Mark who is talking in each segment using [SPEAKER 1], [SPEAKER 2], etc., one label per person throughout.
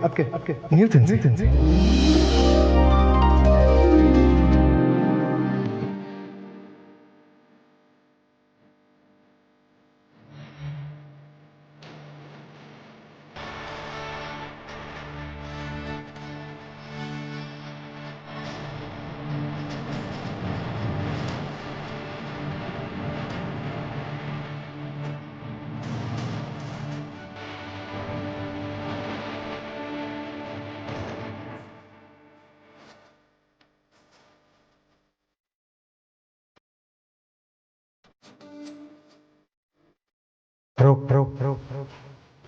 [SPEAKER 1] ಅದಕ್ಕೆ ನೀರು ತಿನ್ಸಿ.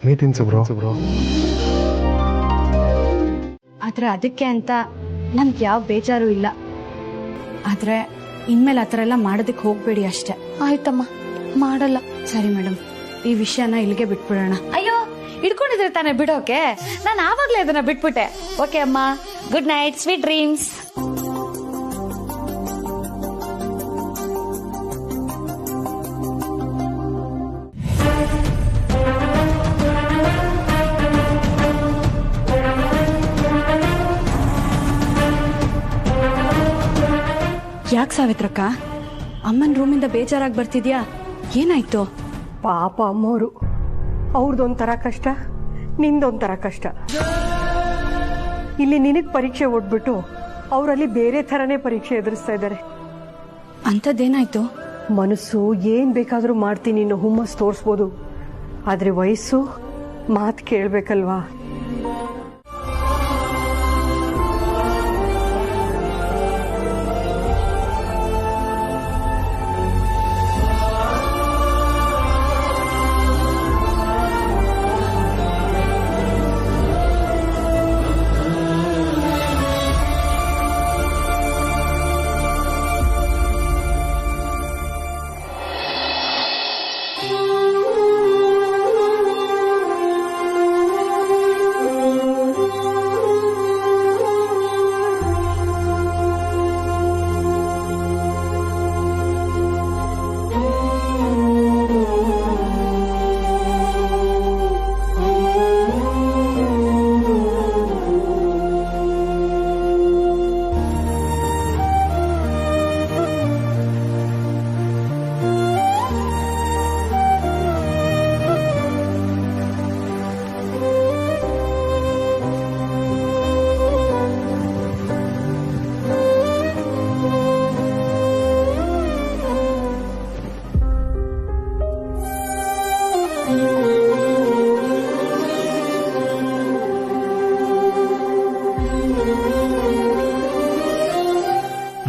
[SPEAKER 1] ನೀ ತಿನ್ಸು ಬ್ರೋ.
[SPEAKER 2] ಆದ್ರೆ ಅದಕ್ಕೆ ಅಂತ ನಮ್ಗೆ ಯಾವ ಬೇಜಾರು ಇಲ್ಲ. ಆದ್ರೆ ಇನ್ಮೇಲೆ ಆ ಥರ ಎಲ್ಲ ಮಾಡೋದಕ್ಕೆ ಹೋಗ್ಬೇಡಿ ಅಷ್ಟೇ.
[SPEAKER 3] ಆಯ್ತಮ್ಮ, ಮಾಡಲ್ಲ.
[SPEAKER 2] ಸರಿ ಮೇಡಮ್, ಈ ವಿಷಯನ ಇಲ್ಲಿಗೆ ಬಿಟ್ಬಿಡೋಣ.
[SPEAKER 3] ಅಯ್ಯೋ, ಹಿಡ್ಕೊಂಡಿದ್ರೆ ತಾನೇ ಬಿಡೋಕೆ? ನಾನು ಆವಾಗ್ಲೇ ಅದನ್ನ ಬಿಟ್ಬಿಟ್ಟೆ. ಓಕೆ ಅಮ್ಮ, ಗುಡ್ ನೈಟ್, ಸ್ವೀಟ್ ಡ್ರೀಮ್ಸ್.
[SPEAKER 2] ಯಾಕೆ ಸಾವಿತ್ರಕ್ಕ ಅಮ್ಮನ ರೂಮಿಂದ ಬೇಜಾರಾಗಿ ಬರ್ತಿದ್ಯಾ? ಏನಾಯ್ತು?
[SPEAKER 4] ಪಾಪ ಅಮ್ಮೋರು, ಅವ್ರದ್ದೊಂಥರ ಕಷ್ಟ, ನಿಂದೊಂಥರ ಕಷ್ಟ. ಇಲ್ಲಿ ನಿನಗೆ ಪರೀಕ್ಷೆ ಓದ್ಬಿಟ್ಟು ಅವರಲ್ಲಿ ಬೇರೆ ಥರನೇ ಪರೀಕ್ಷೆ ಎದುರಿಸ್ತಾ ಇದ್ದಾರೆ.
[SPEAKER 2] ಅಂಥದ್ದೇನಾಯ್ತು?
[SPEAKER 4] ಮನಸ್ಸು ಏನ್ ಬೇಕಾದ್ರೂ ಮಾಡ್ತೀನಿ ಅನ್ನೋ ಹುಮ್ಮಸ್ ತೋರಿಸ್ಬೋದು, ಆದ್ರೆ ವಯಸ್ಸು ಮಾತು ಕೇಳ್ಬೇಕಲ್ವಾ?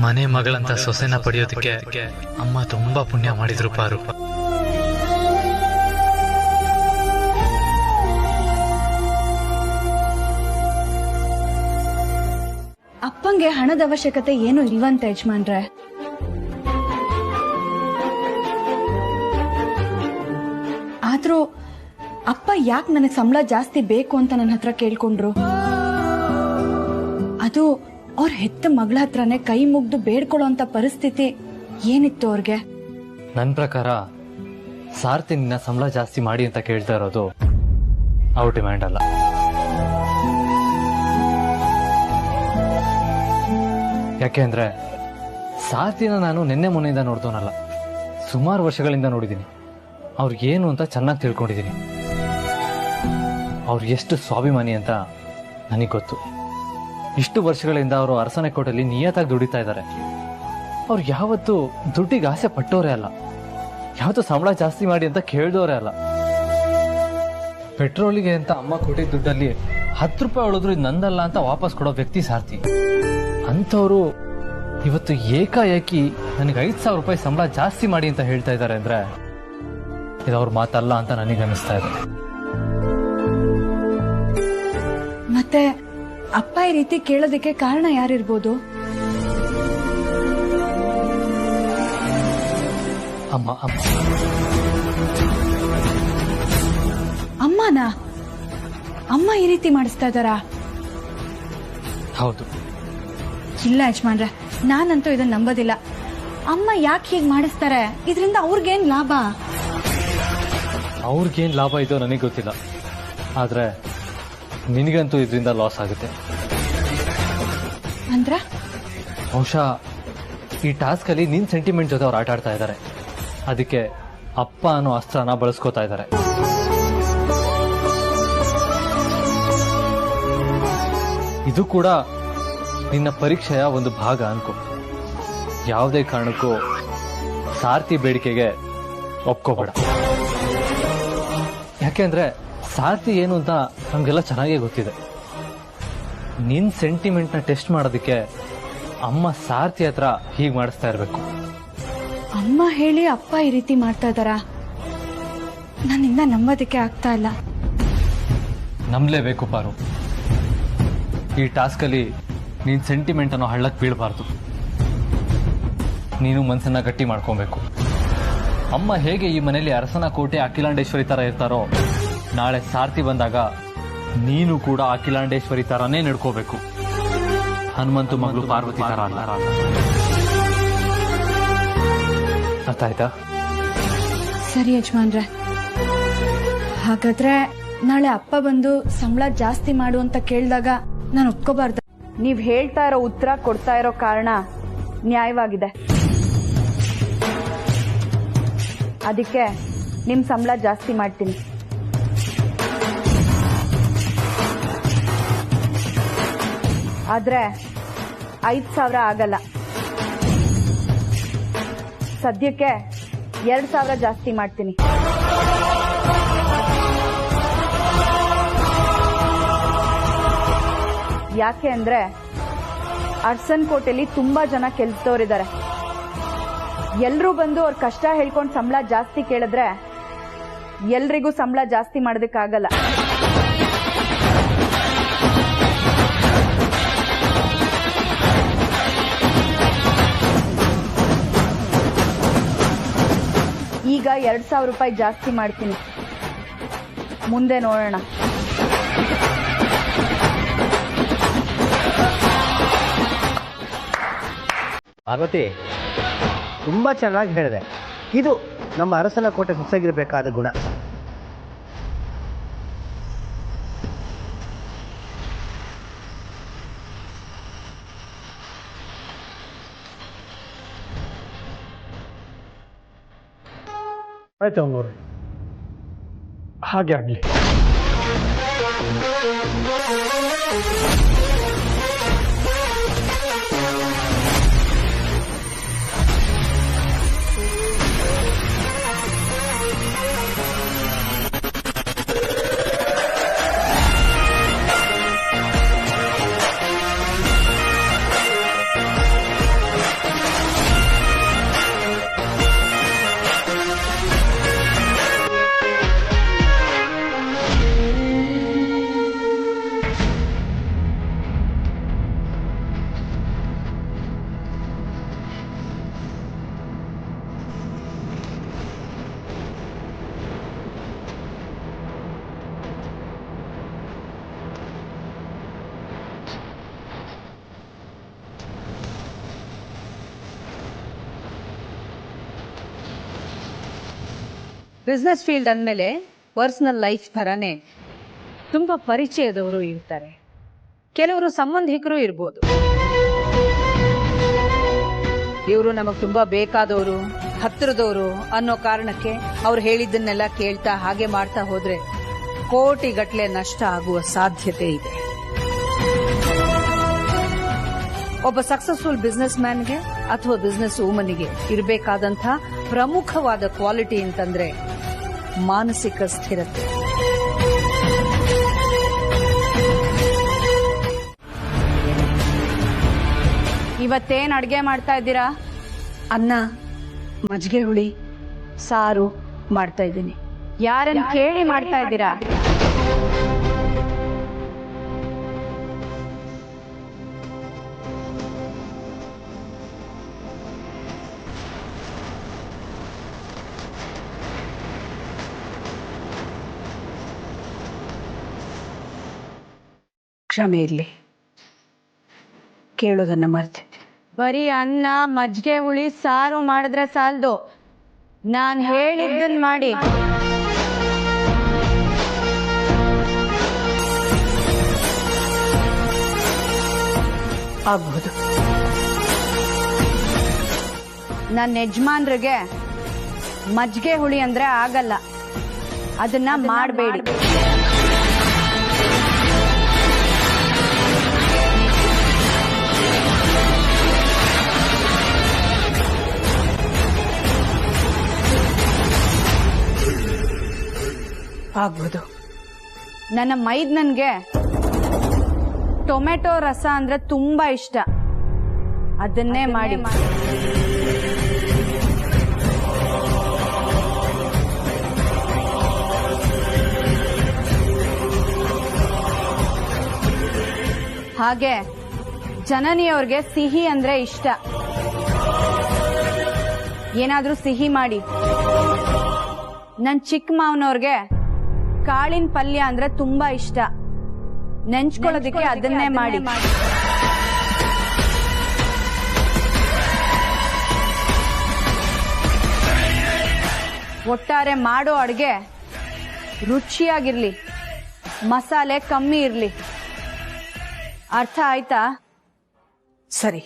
[SPEAKER 5] ಮನೆ ಮಗಳಂತ ಸೊಸೆನ ಪಡೆಯೋದಕ್ಕೆ ಅಮ್ಮ ತುಂಬಾ ಪುಣ್ಯ ಮಾಡಿದ್ರು ಪಾರು.
[SPEAKER 2] ಅಪ್ಪಂಗೆ ಹಣದ ಅವಶ್ಯಕತೆ ಏನು ಇಲ್ವಂತ ಯಜಮಾನ್ರೆ. ಆದ್ರೂ ಅಪ್ಪ ಯಾಕೆ ನನಗೆ ಸಂಬಳ ಜಾಸ್ತಿ ಬೇಕು ಅಂತ ನನ್ನ ಹತ್ರ ಕೇಳ್ಕೊಂಡ್ರು. ಅದು ಅವ್ರ ಹೆತ್ತ ಮಗಳ ಹತ್ರನೇ ಕೈ ಮುಗ್ದು ಬೇಡ್ಕೊಳ್ಳೋ ಅಂತ ಪರಿಸ್ಥಿತಿ ಏನಿತ್ತು ಅವ್ರಿಗೆ?
[SPEAKER 6] ನನ್ನ ಪ್ರಕಾರ ಸಾರ್ಥಿ ನಿನ್ನ ಸಂಬಳ ಜಾಸ್ತಿ ಮಾಡಿ ಅಂತ ಕೇಳ್ತಾ ಇರೋದು ಅವ್ರ ಡಿಮ್ಯಾಂಡ್ ಅಲ್ಲ. ಯಾಕೆಂದ್ರೆ ಸಾರ್ಥಿನ ನಾನು ನಿನ್ನೆ ಮೊನ್ನೆಯಿಂದ ನೋಡ್ದೋನಲ್ಲ, ಸುಮಾರು ವರ್ಷಗಳಿಂದ ನೋಡಿದ್ದೀನಿ. ಅವ್ರಿಗೇನು ಅಂತ ಚೆನ್ನಾಗಿ ತಿಳ್ಕೊಂಡಿದ್ದೀನಿ. ಅವ್ರು ಎಷ್ಟು ಸ್ವಾಭಿಮಾನಿ ಅಂತ ನನಗೆ ಗೊತ್ತು. ಇಷ್ಟು ವರ್ಷಗಳಿಂದ ಅವರು ಅರಸನೆಕೋಟೆಯಲ್ಲಿ ನಿಯತ್ತಾಗಿ ದುಡಿತಾ ಇದ್ದಾರೆ. ಅವ್ರು ಯಾವತ್ತೂ ದುಡ್ಡಿಗೆ ಆಸೆ ಪಟ್ಟೋರೇ ಅಲ್ಲ, ಯಾವತ್ತೂ ಸಂಬಳ ಜಾಸ್ತಿ ಮಾಡಿ ಅಂತ ಕೇಳಿದವರೇ ಅಲ್ಲ. ಪೆಟ್ರೋಲಿಗೆ ಅಂತ ಅಮ್ಮ ಕೊಟ್ಟಿದ್ದ ದುಡ್ಡಲ್ಲಿ 10 ರೂಪಾಯಿ ಉಳಿದ್ರು ಇದು ನಂದಲ್ಲ ಅಂತ ವಾಪಸ್ ಕೊಡೋ ವ್ಯಕ್ತಿ ಸಾರ್ಥಿ. ಅಂಥವ್ರು ಇವತ್ತು ಏಕಾಏಕಿ ನನಗೆ 5,000 ರೂಪಾಯಿ ಸಂಬಳ ಜಾಸ್ತಿ ಮಾಡಿ ಅಂತ ಹೇಳ್ತಾ ಇದ್ದಾರೆ ಅಂದ್ರೆ ಇದು ಅವ್ರ ಮಾತಲ್ಲ ಅಂತ ನನಗೆ ಅನಿಸ್ತಾ ಇದೆ.
[SPEAKER 2] ಮತ್ತೆ ಅಪ್ಪ ಈ ರೀತಿ ಕೇಳೋದಕ್ಕೆ ಕಾರಣ ಯಾರಿರ್ಬೋದು?
[SPEAKER 6] ಅಮ್ಮ ಅಮ್ಮ
[SPEAKER 2] ಅಮ್ಮನಾ? ಅಮ್ಮ ಈ ರೀತಿ ಮಾಡಿಸ್ತಾ ಇದ್ದಾರಾ?
[SPEAKER 6] ಹೌದು.
[SPEAKER 2] ಇಲ್ಲ ಯಜಮಾನ್ರೆ, ನಾನಂತೂ ಇದನ್ನ ನಂಬೋದಿಲ್ಲ. ಅಮ್ಮ ಯಾಕೆ ಹೀಗೆ ಮಾಡಿಸ್ತಾರೆ? ಇದರಿಂದ ಅವ್ರಿಗೇನ್ ಲಾಭ?
[SPEAKER 6] ಅವ್ರಿಗೇನ್ ಲಾಭ ಇದೋ ನನಗೆ ಗೊತ್ತಿಲ್ಲ, ಆದ್ರೆ ನಿನಗಂತೂ ಇದರಿಂದ ಲಾಸ್ ಆಗುತ್ತೆ.
[SPEAKER 2] ಅಂದ್ರ
[SPEAKER 6] ಬಹುಶಃ ಈ ಟಾಸ್ಕ್ ಅಲ್ಲಿ ನಿನ್ ಸೆಂಟಿಮೆಂಟ್ ಜೊತೆ ಅವ್ರು ಆಟ ಆಡ್ತಾ ಇದ್ದಾರೆ. ಅದಕ್ಕೆ ಅಪ್ಪ ಅನ್ನೋ ಅಸ್ತ್ರನ ಬಳಸ್ಕೋತಾ ಇದ್ದಾರೆ. ಇದು ಕೂಡ ನಿನ್ನ ಪರೀಕ್ಷೆಯ ಒಂದು ಭಾಗ ಅನ್ಕೋ. ಯಾವುದೇ ಕಾರಣಕ್ಕೂ ಸಾರ್ಥಿ ಬೇಡಿಕೆಗೆ ಒಪ್ಕೋಬೇಡ. ಯಾಕೆಂದ್ರೆ ಸಾರ್ಥಿ ಏನು ಅಂತ ನಮ್ಗೆಲ್ಲ ಚೆನ್ನಾಗೇ ಗೊತ್ತಿದೆ. ನಿನ್ ಸೆಂಟಿಮೆಂಟ್ ನ ಟೆಸ್ಟ್ ಮಾಡೋದಕ್ಕೆ ಅಮ್ಮ ಸಾರ್ಥಿ ಹತ್ರ ಹೀಗೆ ಮಾಡಿಸ್ತಾ ಇರ್ಬೇಕು.
[SPEAKER 2] ಅಮ್ಮ ಹೇಳಿ ಅಪ್ಪ ಈ ರೀತಿ ಮಾಡ್ತಾ ಇದ್ದಾರಾ? ನನ್ನಿಂದ ನಂಬೋದಕ್ಕೆ ಆಗ್ತಾ ಇಲ್ಲ.
[SPEAKER 6] ನಂಬಲೇಬೇಕು ಪಾರು. ಈ ಟಾಸ್ಕ್ ಅಲ್ಲಿ ನೀನ್ ಸೆಂಟಿಮೆಂಟ್ ಅನ್ನೋ ಹಳ್ಳಕ್ಕೆ ಬೀಳಬಾರ್ದು. ನೀನು ಮನಸ್ಸನ್ನ ಗಟ್ಟಿ ಮಾಡ್ಕೊಬೇಕು. ಅಮ್ಮ ಹೇಗೆ ಈ ಮನೆಯಲ್ಲಿ ಅರಸನ ಕೋಟೆ ಅಖಿಲಾಂಡೇಶ್ವರಿ ತರ ಇರ್ತಾರೋ, ನಾಳೆ ಸಾರ್ಥಿ ಬಂದಾಗ ನೀನು ಕೂಡ ಅಖಿಲಾಂಡೇಶ್ವರಿ ತರಾನೇ ನಡ್ಕೋಬೇಕು. ಹನುಮಂತು ಮಗಳು ಪಾರ್ವತಿ ತರ ಅಲ್ಲ. ಅರ್ಥ ಆಯ್ತಾ?
[SPEAKER 2] ಸರಿ ಯಜಮಾನ್ರೆ, ಹಾಗಾದ್ರೆ ನಾಳೆ ಅಪ್ಪ ಬಂದು ಸಂಬಳ ಜಾಸ್ತಿ ಮಾಡು ಅಂತ ಕೇಳಿದಾಗ ನಾನು ಒಪ್ಕೋಬಾರ್ದು.
[SPEAKER 7] ನೀವ್ ಹೇಳ್ತಾ ಇರೋ ಉತ್ತರ ಕೊಡ್ತಾ ಇರೋ ಕಾರಣ ನ್ಯಾಯವಾಗಿದೆ. ಅದಕ್ಕೆ ನಿಮ್ ಸಂಬಳ ಜಾಸ್ತಿ ಮಾಡ್ತೀನಿ. ಆದ್ರೆ 5,000 ಆಗಲ್ಲ. ಸದ್ಯಕ್ಕೆ 2,000 ಜಾಸ್ತಿ ಮಾಡ್ತೀನಿ. ಯಾಕೆ ಅಂದ್ರೆ ಅರ್ಸನ್ ಕೋಟೆಲಿ ತುಂಬಾ ಜನ ಕೆಲ್ಸದವರಿದ್ದಾರೆ. ಎಲ್ರೂ ಬಂದು ಅವ್ರ ಕಷ್ಟ ಹೇಳ್ಕೊಂಡು ಸಂಬಳ ಜಾಸ್ತಿ ಕೇಳಿದ್ರೆ ಎಲ್ರಿಗೂ ಸಂಬಳ ಜಾಸ್ತಿ ಮಾಡೋದಕ್ಕಾಗಲ್ಲ. ಈಗ 2,000 ರೂಪಾಯಿ ಜಾಸ್ತಿ ಮಾಡ್ತೀನಿ. ಮುಂದೆ ನೋಡೋಣ.
[SPEAKER 8] ಪಾರ್ವತಿ, ತುಂಬ ಚೆನ್ನಾಗಿ ಹೇಳಿದೆ. ಇದು ನಮ್ಮ ಅರಸನ ಕೋಟೆ ಸೊಸೆಗಿರಬೇಕಾದ ಗುಣ.
[SPEAKER 1] ಆಯ್ತು ಅಮ್ಮವ್ರೆ, ಹಾಗೆ ಆಗಲಿ.
[SPEAKER 9] ಬಿಸ್ನೆಸ್ ಫೀಲ್ಡ್ ಅಂದಮೇಲೆ ಪರ್ಸನಲ್ ಲೈಫ್ ಥರನೇ ತುಂಬ ಪರಿಚಯದವರು ಇರ್ತಾರೆ, ಕೆಲವರು ಸಂಬಂಧಿಕರು ಇರ್ಬೋದು. ಇವರು ನಮಗೆ ತುಂಬ ಬೇಕಾದವರು, ಹತ್ತಿರದವರು ಅನ್ನೋ ಕಾರಣಕ್ಕೆ ಅವ್ರು ಹೇಳಿದ್ದನ್ನೆಲ್ಲ ಕೇಳ್ತಾ ಹಾಗೆ ಮಾಡ್ತಾ ಹೋದ್ರೆ ಕೋಟಿಗಟ್ಟಲೆ ನಷ್ಟ ಆಗುವ ಸಾಧ್ಯತೆ ಇದೆ. ಒಬ್ಬ ಸಕ್ಸಸ್ಫುಲ್ ಬಿಸ್ನೆಸ್ ಮ್ಯಾನ್ಗೆ ಅಥವಾ ಬಿಸ್ನೆಸ್ ವುಮನ್ಗೆ ಇರಬೇಕಾದಂಥ ಪ್ರಮುಖವಾದ ಕ್ವಾಲಿಟಿ ಅಂತಂದ್ರೆ ಮಾನಸಿಕ ಸ್ಥಿರತೆ.
[SPEAKER 7] ಇವತ್ತೇನ್ ಅಡ್ಗೆ ಮಾಡ್ತಾ ಇದ್ದೀರಾ?
[SPEAKER 9] ಅನ್ನ, ಮಜ್ಜಿಗೆ ಹುಳಿ, ಸಾರು ಮಾಡ್ತಾ ಇದ್ದೀನಿ.
[SPEAKER 7] ಯಾರನ್ನ ಕೇಳಿ ಮಾಡ್ತಾ ಇದ್ದೀರಾ?
[SPEAKER 9] ಕ್ಷಮೆ ಇರಲಿ, ಕೇಳೋದನ್ನ ಮರ್ತೆ.
[SPEAKER 2] ಬರೀ ಅನ್ನ ಮಜ್ಜಿಗೆ ಹುಳಿ ಸಾರು ಮಾಡಿದ್ರೆ ಸಾಲದು, ನಾನು ಹೇಳಿದ್ದನ್ ಮಾಡಿ.
[SPEAKER 9] ಆಗ್ಬಹುದು.
[SPEAKER 7] ನನ್ನ ಯಜಮಾನ್ರಿಗೆ ಮಜ್ಜಿಗೆ ಹುಳಿ ಅಂದ್ರೆ ಆಗಲ್ಲ, ಅದನ್ನ ಮಾಡಬೇಡಿ.
[SPEAKER 9] ಆಗ್ಬಹುದು.
[SPEAKER 7] ನನ್ನ ಮೈದ್ನನ್ಗೆ ಟೊಮೆಟೊ ರಸ ಅಂದ್ರೆ ತುಂಬಾ ಇಷ್ಟ, ಅದನ್ನೇ ಮಾಡಿ. ಹಾಗೆ ಜನನಿಯವ್ರಿಗೆ ಸಿಹಿ ಅಂದ್ರೆ ಇಷ್ಟ, ಏನಾದ್ರೂ ಸಿಹಿ ಮಾಡಿ. ನನ್ ಚಿಕ್ಕ ಮಾವನವ್ರಿಗೆ ಕಾಳಿನ ಪಲ್ಯ ಅಂದ್ರೆ ತುಂಬಾ ಇಷ್ಟ, ನೆಂಚ್ಕೊಳ್ಳೋದಕ್ಕೆ ಅದನ್ನೇ ಮಾಡಿ. ಒಟ್ಟಾರೆ ಮಾಡೋ ಅಡ್ಗೆ ರುಚಿಯಾಗಿರ್ಲಿ, ಮಸಾಲೆ ಕಮ್ಮಿ ಇರ್ಲಿ. ಅರ್ಥ ಆಯ್ತಾ?
[SPEAKER 9] ಸರಿ.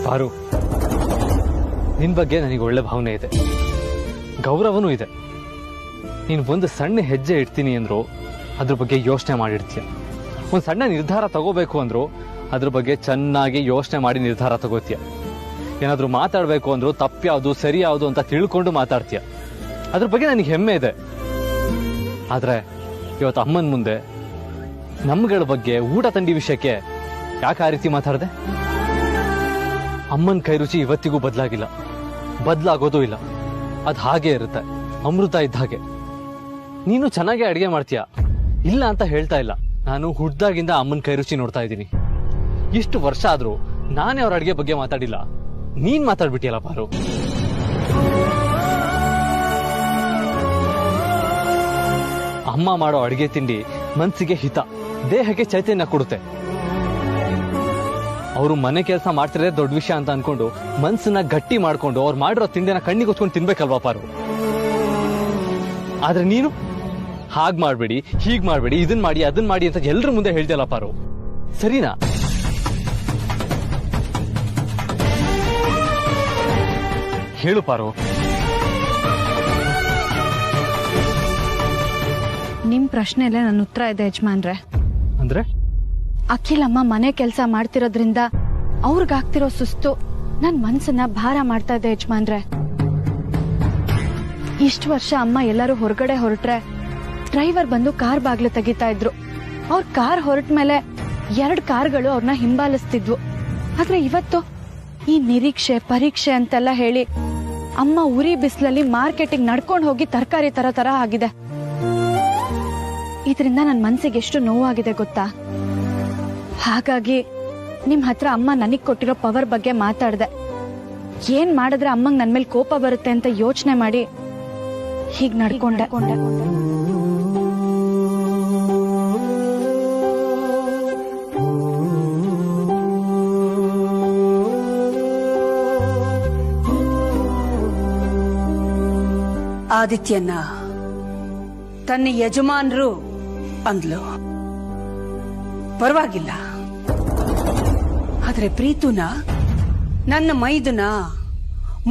[SPEAKER 6] ಪಾರು, ನಿನ್ ಬಗ್ಗೆ ನನಗೆ ಒಳ್ಳೆ ಭಾವನೆ ಇದೆ, ಗೌರವನೂ ಇದೆ. ನೀನು ಒಂದು ಸಣ್ಣ ಹೆಜ್ಜೆ ಇಡ್ತೀನಿ ಅಂದ್ರು ಅದ್ರ ಬಗ್ಗೆ ಯೋಚನೆ ಮಾಡಿರ್ತೀಯ. ಒಂದು ಸಣ್ಣ ನಿರ್ಧಾರ ತಗೋಬೇಕು ಅಂದ್ರು ಅದ್ರ ಬಗ್ಗೆ ಚೆನ್ನಾಗಿ ಯೋಚನೆ ಮಾಡಿ ನಿರ್ಧಾರ ತಗೋತೀಯ. ಏನಾದ್ರೂ ಮಾತಾಡ್ಬೇಕು ಅಂದ್ರು ತಪ್ಪ್ಯಾವುದು ಸರಿ ಯಾವುದು ಅಂತ ತಿಳ್ಕೊಂಡು ಮಾತಾಡ್ತೀಯ. ಅದ್ರ ಬಗ್ಗೆ ನನಗೆ ಹೆಮ್ಮೆ ಇದೆ. ಆದ್ರೆ ಇವತ್ತು ಅಮ್ಮನ ಮುಂದೆ ನಮ್ಗಳ ಬಗ್ಗೆ ಊಟ ತಿಂಡಿ ವಿಷಯಕ್ಕೆ ಯಾಕೆ ಆ ರೀತಿ ಮಾತಾಡ್ದೆ? ಅಮ್ಮನ ಕೈ ರುಚಿ ಇವತ್ತಿಗೂ ಬದಲಾಗಿಲ್ಲ, ಬದಲಾಗೋದು ಇಲ್ಲ. ಅದು ಹಾಗೆ ಇರುತ್ತೆ, ಅಮೃತ ಇದ್ದ ಹಾಗೆ. ನೀನು ಚೆನ್ನಾಗಿ ಅಡಿಗೆ ಮಾಡ್ತೀಯ, ಇಲ್ಲ ಅಂತ ಹೇಳ್ತಾ ಇಲ್ಲ. ನಾನು ಹುಡ್ದಾಗಿಂದ ಅಮ್ಮನ ಕೈ ರುಚಿ ನೋಡ್ತಾ ಇದ್ದೀನಿ. ಇಷ್ಟು ವರ್ಷ ಆದ್ರೂ ನಾನೇ ಅವ್ರ ಅಡಿಗೆ ಬಗ್ಗೆ ಮಾತಾಡಿಲ್ಲ, ನೀನ್ ಮಾತಾಡ್ಬಿಟ್ಟಿಯಲ್ಲ ಪಾರು. ಅಮ್ಮ ಮಾಡೋ ಅಡಿಗೆ ತಿಂಡಿ ಮನ್ಸಿಗೆ ಹಿತ, ದೇಹಕ್ಕೆ ಚೈತನ್ಯ ಕೊಡುತ್ತೆ. ಅವರು ಮನೆ ಕೆಲಸ ಮಾಡ್ತಿರೋದೇ ದೊಡ್ಡ ವಿಷಯ ಅಂತ ಅನ್ಕೊಂಡು ಮನ್ಸನ್ನ ಗಟ್ಟಿ ಮಾಡ್ಕೊಂಡು ಅವ್ರು ಮಾಡಿರೋ ತಿಂಡಿನ ಕಣ್ಣಿಗೆ ಹೊಚ್ಕೊಂಡು ತಿನ್ಬೇಕಲ್ವಾ ಪಾರು. ಆದ್ರೆ ನೀನು ಹಾಗ್ ಮಾಡ್ಬೇಡಿ, ಹೀಗ್ ಮಾಡ್ಬೇಡಿ, ಇದನ್ ಮಾಡಿ ಅದನ್ ಮಾಡಿ ಅಂತ ಎಲ್ರ ಮುಂದೆ ಹೇಳ್ತಿಯಲ್ಲ ಪಾರು, ಸರಿನಾ? ಹೇಳು ಪಾರು.
[SPEAKER 2] ನಿಮ್ ಪ್ರಶ್ನೆಲೆ ನನ್ನ ಉತ್ತರ ಇದೆ ಯಜಮಾನ್ರೆ.
[SPEAKER 6] ಅಂದ್ರೆ
[SPEAKER 2] ಅಖಿಲಮ್ಮ ಮನೆ ಕೆಲಸ ಮಾಡ್ತಿರೋದ್ರಿಂದ ಅವ್ರಿಗಾಗ್ತಿರೋ ಸುಸ್ತು ನನ್ ಮನ್ಸನ್ನ ಭಾರ ಮಾಡ್ತಾ ಇದೆ ಯಜಮಾನ್ರೆ. ಇಷ್ಟು ವರ್ಷ ಅಮ್ಮ ಎಲ್ಲರೂ ಹೊರಗಡೆ ಹೊರಟ್ರೆ ಡ್ರೈವರ್ ಬಂದು ಕಾರ್ ಬಾಗ್ಲು ತೆಗಿತಾ ಇದ್ರು. ಅವ್ರ ಕಾರ್ ಹೊರಟ ಮೇಲೆ 2 ಕಾರ್ಗಳು ಅವ್ರನ್ನ ಹಿಂಬಾಲಿಸ್ತಿದ್ವು. ಆದ್ರೆ ಇವತ್ತು ಈ ನಿರೀಕ್ಷೆ ಪರೀಕ್ಷೆ ಅಂತೆಲ್ಲ ಹೇಳಿ ಅಮ್ಮ ಉರಿ ಬಿಸಿಲಲ್ಲಿ ಮಾರ್ಕೆಟಿಂಗ್ ನಡ್ಕೊಂಡು ಹೋಗಿ ತರಕಾರಿ ತರ ಆಗಿದೆ. ಇದರಿಂದ ನನ್ ಮನ್ಸಿಗೆ ಎಷ್ಟು ನೋವಾಗಿದೆ ಗೊತ್ತಾ? ಹಾಗಾಗಿ ನಿಮ್ ಹತ್ರ ಅಮ್ಮ ನನಗ್ ಕೊಟ್ಟಿರೋ ಪವರ್ ಬಗ್ಗೆ ಮಾತಾಡ್ದೆ. ಏನ್ ಮಾಡಿದ್ರೆ ಅಮ್ಮಂಗ್ ನನ್ ಮೇಲೆ ಕೋಪ ಬರುತ್ತೆ ಅಂತ ಯೋಚನೆ ಮಾಡಿ ಹೀಗ್ ನಡ್ಕೊಂಡೆ.
[SPEAKER 9] ಆದಿತ್ಯನ ತನ್ನ ಯಜಮಾನರು ಅಂದ್ಲು, ಪರವಾಗಿಲ್ಲ. ಆದ್ರೆ ಪ್ರೀತುನ, ನನ್ನ ಮೈದುನ,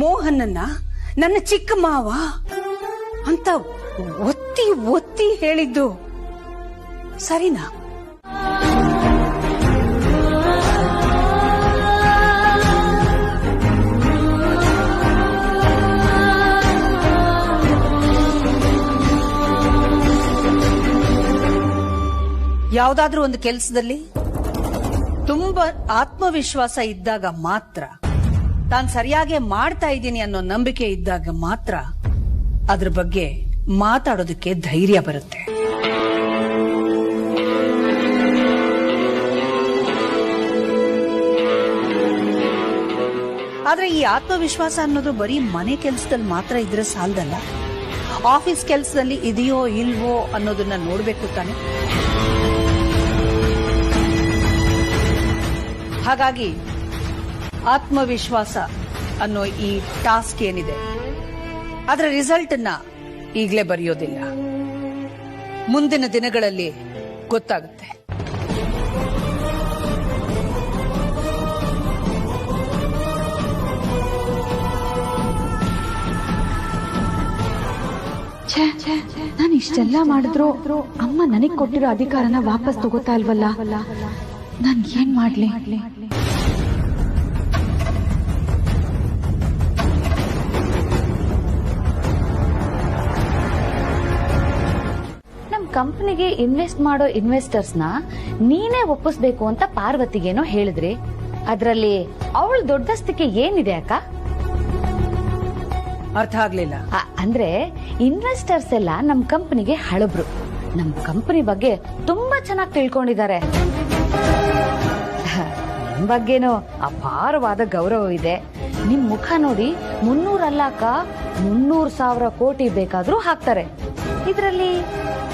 [SPEAKER 9] ಮೋಹನನ್ನ ನನ್ನ ಚಿಕ್ಕ ಮಾವ ಅಂತ ಒತ್ತಿ ಒತ್ತಿ ಹೇಳಿದ್ದು ಸರಿನಾ? ಯಾವ್ದಾದ್ರೂ ಒಂದು ಕೆಲಸದಲ್ಲಿ ತುಂಬಾ ಆತ್ಮವಿಶ್ವಾಸ ಇದ್ದಾಗ ಮಾತ್ರ, ತಾನು ಸರಿಯಾಗಿ ಮಾಡ್ತಾ ಇದ್ದೀನಿ ಅನ್ನೋ ನಂಬಿಕೆ ಇದ್ದಾಗ ಮಾತ್ರ ಅದ್ರ ಬಗ್ಗೆ ಮಾತಾಡೋದಕ್ಕೆ ಧೈರ್ಯ ಬರುತ್ತೆ. ಆದ್ರೆ ಈ ಆತ್ಮವಿಶ್ವಾಸ ಅನ್ನೋದು ಬರೀ ಮನೆ ಕೆಲಸದಲ್ಲಿ ಮಾತ್ರ ಇದ್ರೆ ಸಾಲದಲ್ಲ, ಆಫೀಸ್ ಕೆಲಸದಲ್ಲಿ ಇದೆಯೋ ಇಲ್ವೋ ಅನ್ನೋದನ್ನ ನೋಡ್ಬೇಕು ತಾನೆ. ಹಾಗಾಗಿ ಆತ್ಮವಿಶ್ವಾಸ ಅನ್ನೋ ಈ ಟಾಸ್ಕ್ ಏನಿದೆ ಅದರ ರಿಸಲ್ಟ್ ಅನ್ನ ಈಗಲೇ ಬರೆಯೋದಿಲ್ಲ, ಮುಂದಿನ ದಿನಗಳಲ್ಲಿ ಗೊತ್ತಾಗುತ್ತೆ.
[SPEAKER 2] ನಾನು ಇಷ್ಟೆಲ್ಲ ಮಾಡಿದ್ರು ಅಮ್ಮ ನನಗ್ ಕೊಟ್ಟಿರೋ ಅಧಿಕಾರನ ವಾಪಸ್ ತಗೋತಾ ಇಲ್ವಲ್ಲ, ನಾನ್ ಏನ್ ಮಾಡ್ಲಿ?
[SPEAKER 3] ನಮ್ ಕಂಪನಿಗೆ ಇನ್ವೆಸ್ಟ್ ಮಾಡೋ ಇನ್ವೆಸ್ಟರ್ಸ್ನ ನೀನೇ ಒಪ್ಪಿಸ್ಬೇಕು ಅಂತ ಪಾರ್ವತಿಗೇನೋ ಹೇಳಿದ್ರಿ. ಅದ್ರಲ್ಲಿ ಅವಳ ದೊಡ್ಡಸ್ತಿಕೆ ಏನಿದೆ ಅಕ್ಕ?
[SPEAKER 9] ಅರ್ಥ ಆಗ್ಲಿಲ್ಲ.
[SPEAKER 3] ಅಂದ್ರೆ ಇನ್ವೆಸ್ಟರ್ಸ್ ಎಲ್ಲ ನಮ್ ಕಂಪನಿಗೆ ಹಳಬ್ರು, ನಮ್ ಕಂಪನಿ ಬಗ್ಗೆ ತುಂಬಾ ಚೆನ್ನಾಗಿ ತಿಳ್ಕೊಂಡಿದ್ದಾರೆ. ನಿಮ್ ಬಗ್ಗೆನೂ ಅಪಾರವಾದ ಗೌರವ ಇದೆ. ನಿಮ್ ಮುಖ ನೋಡಿ 300 ಅಲ್ಲಕ್ಕ 300,000 ಕೋಟಿ ಬೇಕಾದ್ರೂ ಹಾಕ್ತಾರೆ. ಇದ್ರಲ್ಲಿ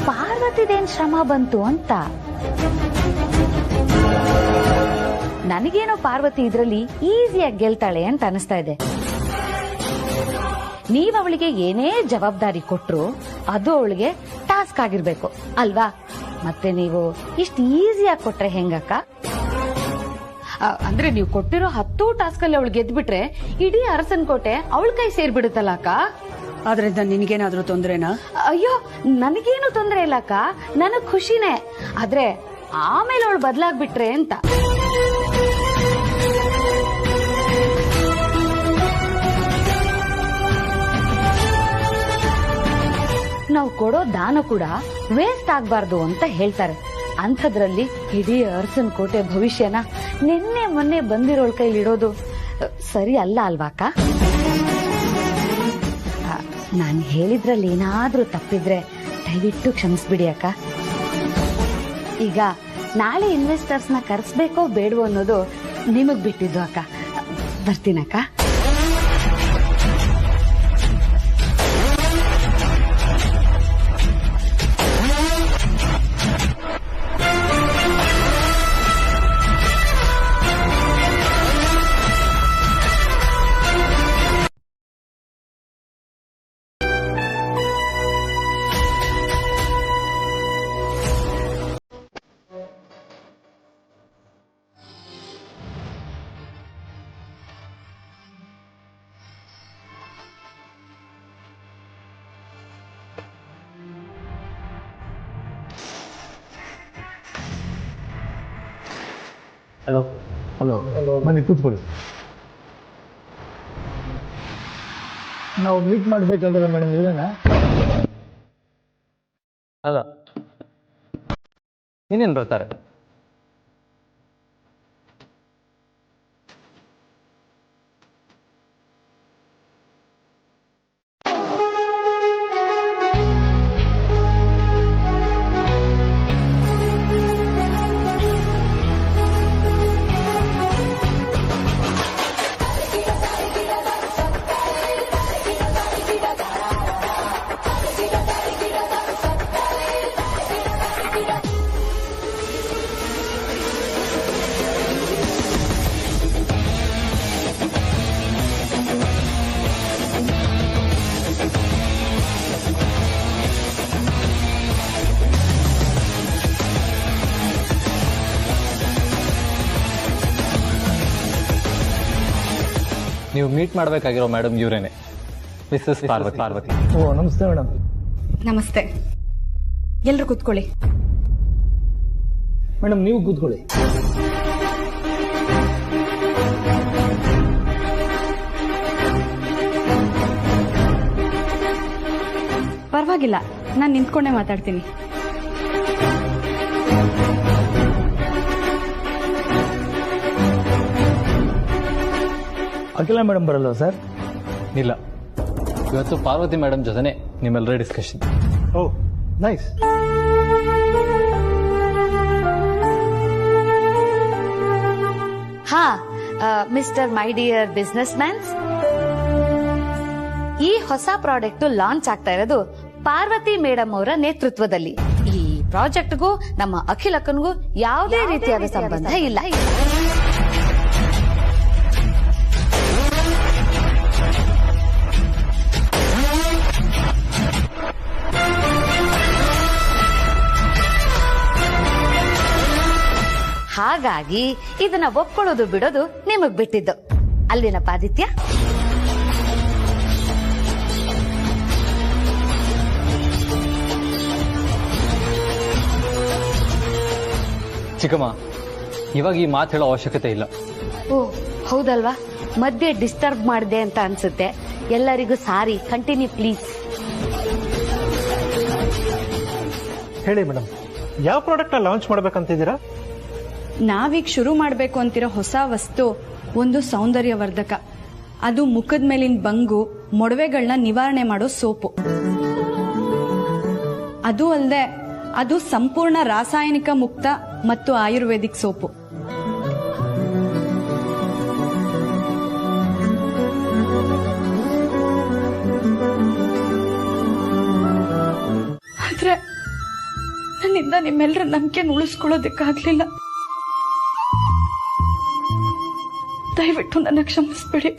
[SPEAKER 3] ಪಾರ್ವತಿದೇನ್ ಶ್ರಮ ಬಂತು ಅಂತ. ನನಗೇನೋ ಪಾರ್ವತಿ ಇದ್ರಲ್ಲಿ ಈಸಿಯಾಗಿ ಗೆಲ್ತಾಳೆ ಅಂತ ಅನಿಸ್ತಾ ಇದೆ. ನೀವ್ ಅವಳಿಗೆ ಏನೇ ಜವಾಬ್ದಾರಿ ಕೊಟ್ರು ಅದು ಅವಳಿಗೆ ಟಾಸ್ಕ್ ಆಗಿರ್ಬೇಕು ಅಲ್ವಾ? ಮತ್ತೆ ನೀವು ಇಷ್ಟು ಈಸಿಯಾಗಿ ಕೊಟ್ರೆ ಹೆಂಗಕ್ಕ? ಅಂದ್ರೆ ನೀವು ಕೊಟ್ಟಿರೋ 10 ಟಾಸ್ಕ್ ಅಲ್ಲಿ ಅವಳು ಗೆದ್ಬಿಟ್ರೆ ಇಡೀ ಅರಸನಕೋಟೆ ಅವಳ ಕೈ ಸೇರ್ಬಿಡುತ್ತಲ್ಲ ಅಕ್ಕ.
[SPEAKER 9] ಆದ್ರಿಂದ ನಿನ್ಗೇನಾದ್ರೂ ತೊಂದ್ರೆನಾ?
[SPEAKER 3] ಅಯ್ಯೋ, ನನಗೇನು ತೊಂದ್ರೆ ಇಲ್ಲ ಅಕ್ಕ, ನನಗ್ ಖುಷಿನೇ. ಆದ್ರೆ ಆಮೇಲೆ ಅವಳು ಬದಲಾಗ್ಬಿಟ್ರೆ ಅಂತ. ನಾವು ಕೊಡೋ ದಾನ ಕೂಡ ವೇಸ್ಟ್ ಆಗ್ಬಾರ್ದು ಅಂತ ಹೇಳ್ತಾರೆ. ಅಂಥದ್ರಲ್ಲಿ ಇಡೀ ಅರಸನಕೋಟೆ ಭವಿಷ್ಯನ ನಿನ್ನೆ ಮೊನ್ನೆ ಬಂದಿರೋಳ್ ಕೈಲಿಡೋದು ಸರಿ ಅಲ್ಲ ಅಲ್ವಾಕ? ನಾನು ಹೇಳಿದ್ರಲ್ಲಿ ಏನಾದ್ರೂ ತಪ್ಪಿದ್ರೆ ದಯವಿಟ್ಟು ಕ್ಷಮಿಸ್ಬಿಡಿ ಅಕ್ಕ. ಈಗ ನಾಳೆ ಇನ್ವೆಸ್ಟರ್ಸ್ನ ಕರೆಸ್ಬೇಕೋ ಬೇಡವೋ ಅನ್ನೋದು ನಿಮಗ್ ಬಿಟ್ಟಿದ್ದು ಅಕ್ಕ. ಬರ್ತೀನಕ್ಕ.
[SPEAKER 8] ಹಲೋ
[SPEAKER 1] ಹಲೋ, ಬನ್ನಿ ಕೂತ್ಕೊಳ್ಳಿ. ನಾವು ಮೀಟ್ ಮಾಡಬೇಕಂದ್ರೆ ಮೇಡಮ್ ಇದೇನಾ?
[SPEAKER 6] ಅಲ್ಲ, ಇನ್ನೇನು ಬರ್ತಾರೆ. ನೀವು ಮೀಟ್ ಮಾಡಬೇಕಾಗಿರೋ ಮೇಡಮ್ ಇವರೇನೆ, ಮಿಸ್ಸಸ್ ಪಾರ್ವತಿ.
[SPEAKER 1] ಓ, ನಮಸ್ತೆ ಮೇಡಮ್.
[SPEAKER 2] ನಮಸ್ತೆ. ಎಲ್ರು ಕೂತ್ಕೊಳ್ಳಿ.
[SPEAKER 1] ಮೇಡಮ್ ನೀವು ಕೂತ್ಕೊಳ್ಳಿ.
[SPEAKER 2] ಪರವಾಗಿಲ್ಲ, ನಾನು ನಿಂತ್ಕೊಂಡೇ ಮಾತಾಡ್ತೀನಿ.
[SPEAKER 1] ಅಖಿಲ ಮೇಡಮ್ ಬರಲ್ವಾ ಸರ್?
[SPEAKER 6] ಇಲ್ಲ, ಇವತ್ತು ಪಾರ್ವತಿ ಮೇಡಮ್ ಜೊತೆನೆ ನಿಮ್ಮೆಲ್ಲರ ಡಿಸ್ಕಷನ್.
[SPEAKER 1] Oh nice.
[SPEAKER 3] ಹಾ, mister my dear business mans, ಈ ಹೊಸ ಪ್ರಾಡಕ್ಟ್ ಲಾಂಚ್ ಆಗ್ತಾ ಇರೋದು ಪಾರ್ವತಿ ಮೇಡಮ್ ಅವರ ನೇತೃತ್ವದಲ್ಲಿ. ಈ ಪ್ರಾಜೆಕ್ಟ್ಗೂ ನಮ್ಮ ಅಖಿಲಕ್ಕನಿಗೂ ಯಾವುದೇ ರೀತಿಯಾದ ಸಂಬಂಧ ಇಲ್ಲ. ಹಾಗಾಗಿ ಇದನ್ನ ಒಪ್ಕೊಳ್ಳೋದು ಬಿಡೋದು ನಿಮಗ್ ಬಿಟ್ಟಿದ್ದು. ಅಲ್ಲಿನಪ್ಪ ಆದಿತ್ಯ?
[SPEAKER 6] ಚಿಕ್ಕಮ್ಮ, ಇವಾಗ ಈ ಮಾತು ಹೇಳೋ ಅವಶ್ಯಕತೆ ಇಲ್ಲ.
[SPEAKER 3] ಓ ಹೌದಲ್ವಾ, ಮಧ್ಯೆ ಡಿಸ್ಟರ್ಬ್ ಮಾಡಿದೆ ಅಂತ ಅನ್ಸುತ್ತೆ. ಎಲ್ಲರಿಗೂ ಸಾರಿ, ಕಂಟಿನ್ಯೂ ಪ್ಲೀಸ್.
[SPEAKER 1] ಹೇಳಿ ಮೇಡಮ್, ಯಾವ ಪ್ರಾಡಕ್ಟ್ ಲಾಂಚ್ ಮಾಡ್ಬೇಕಂತಿದ್ದೀರಾ?
[SPEAKER 7] ನಾವೀಗ ಶುರು ಮಾಡಬೇಕು ಅಂತಿರೋ ಹೊಸ ವಸ್ತು ಒಂದು ಸೌಂದರ್ಯವರ್ಧಕ. ಅದು ಮುಖದ ಮೇಲಿನ ಬಂಗು, ಮೊಡವೆಗಳನ್ನ ನಿವಾರಣೆ ಮಾಡೋ ಸೋಪು. ಅದು ಅಲ್ಲದೆ ಅದು ಸಂಪೂರ್ಣ ರಾಸಾಯನಿಕ ಮುಕ್ತ ಮತ್ತು ಆಯುರ್ವೇದಿಕ್ ಸೋಪು. ಆದ್ರೆ ನನ್ನಿಂದ ನಿಮ್ಮೆಲ್ಲರ ನಂಬಿಕೆನ ಉಳಿಸ್ಕೊಳ್ಳೋದಕ್ಕಾಗ್ಲಿಲ್ಲ. ದಯವಿಟ್ಟು ನನ್ನ ಕ್ಷಮಿಸ್ಬಿಡಿ.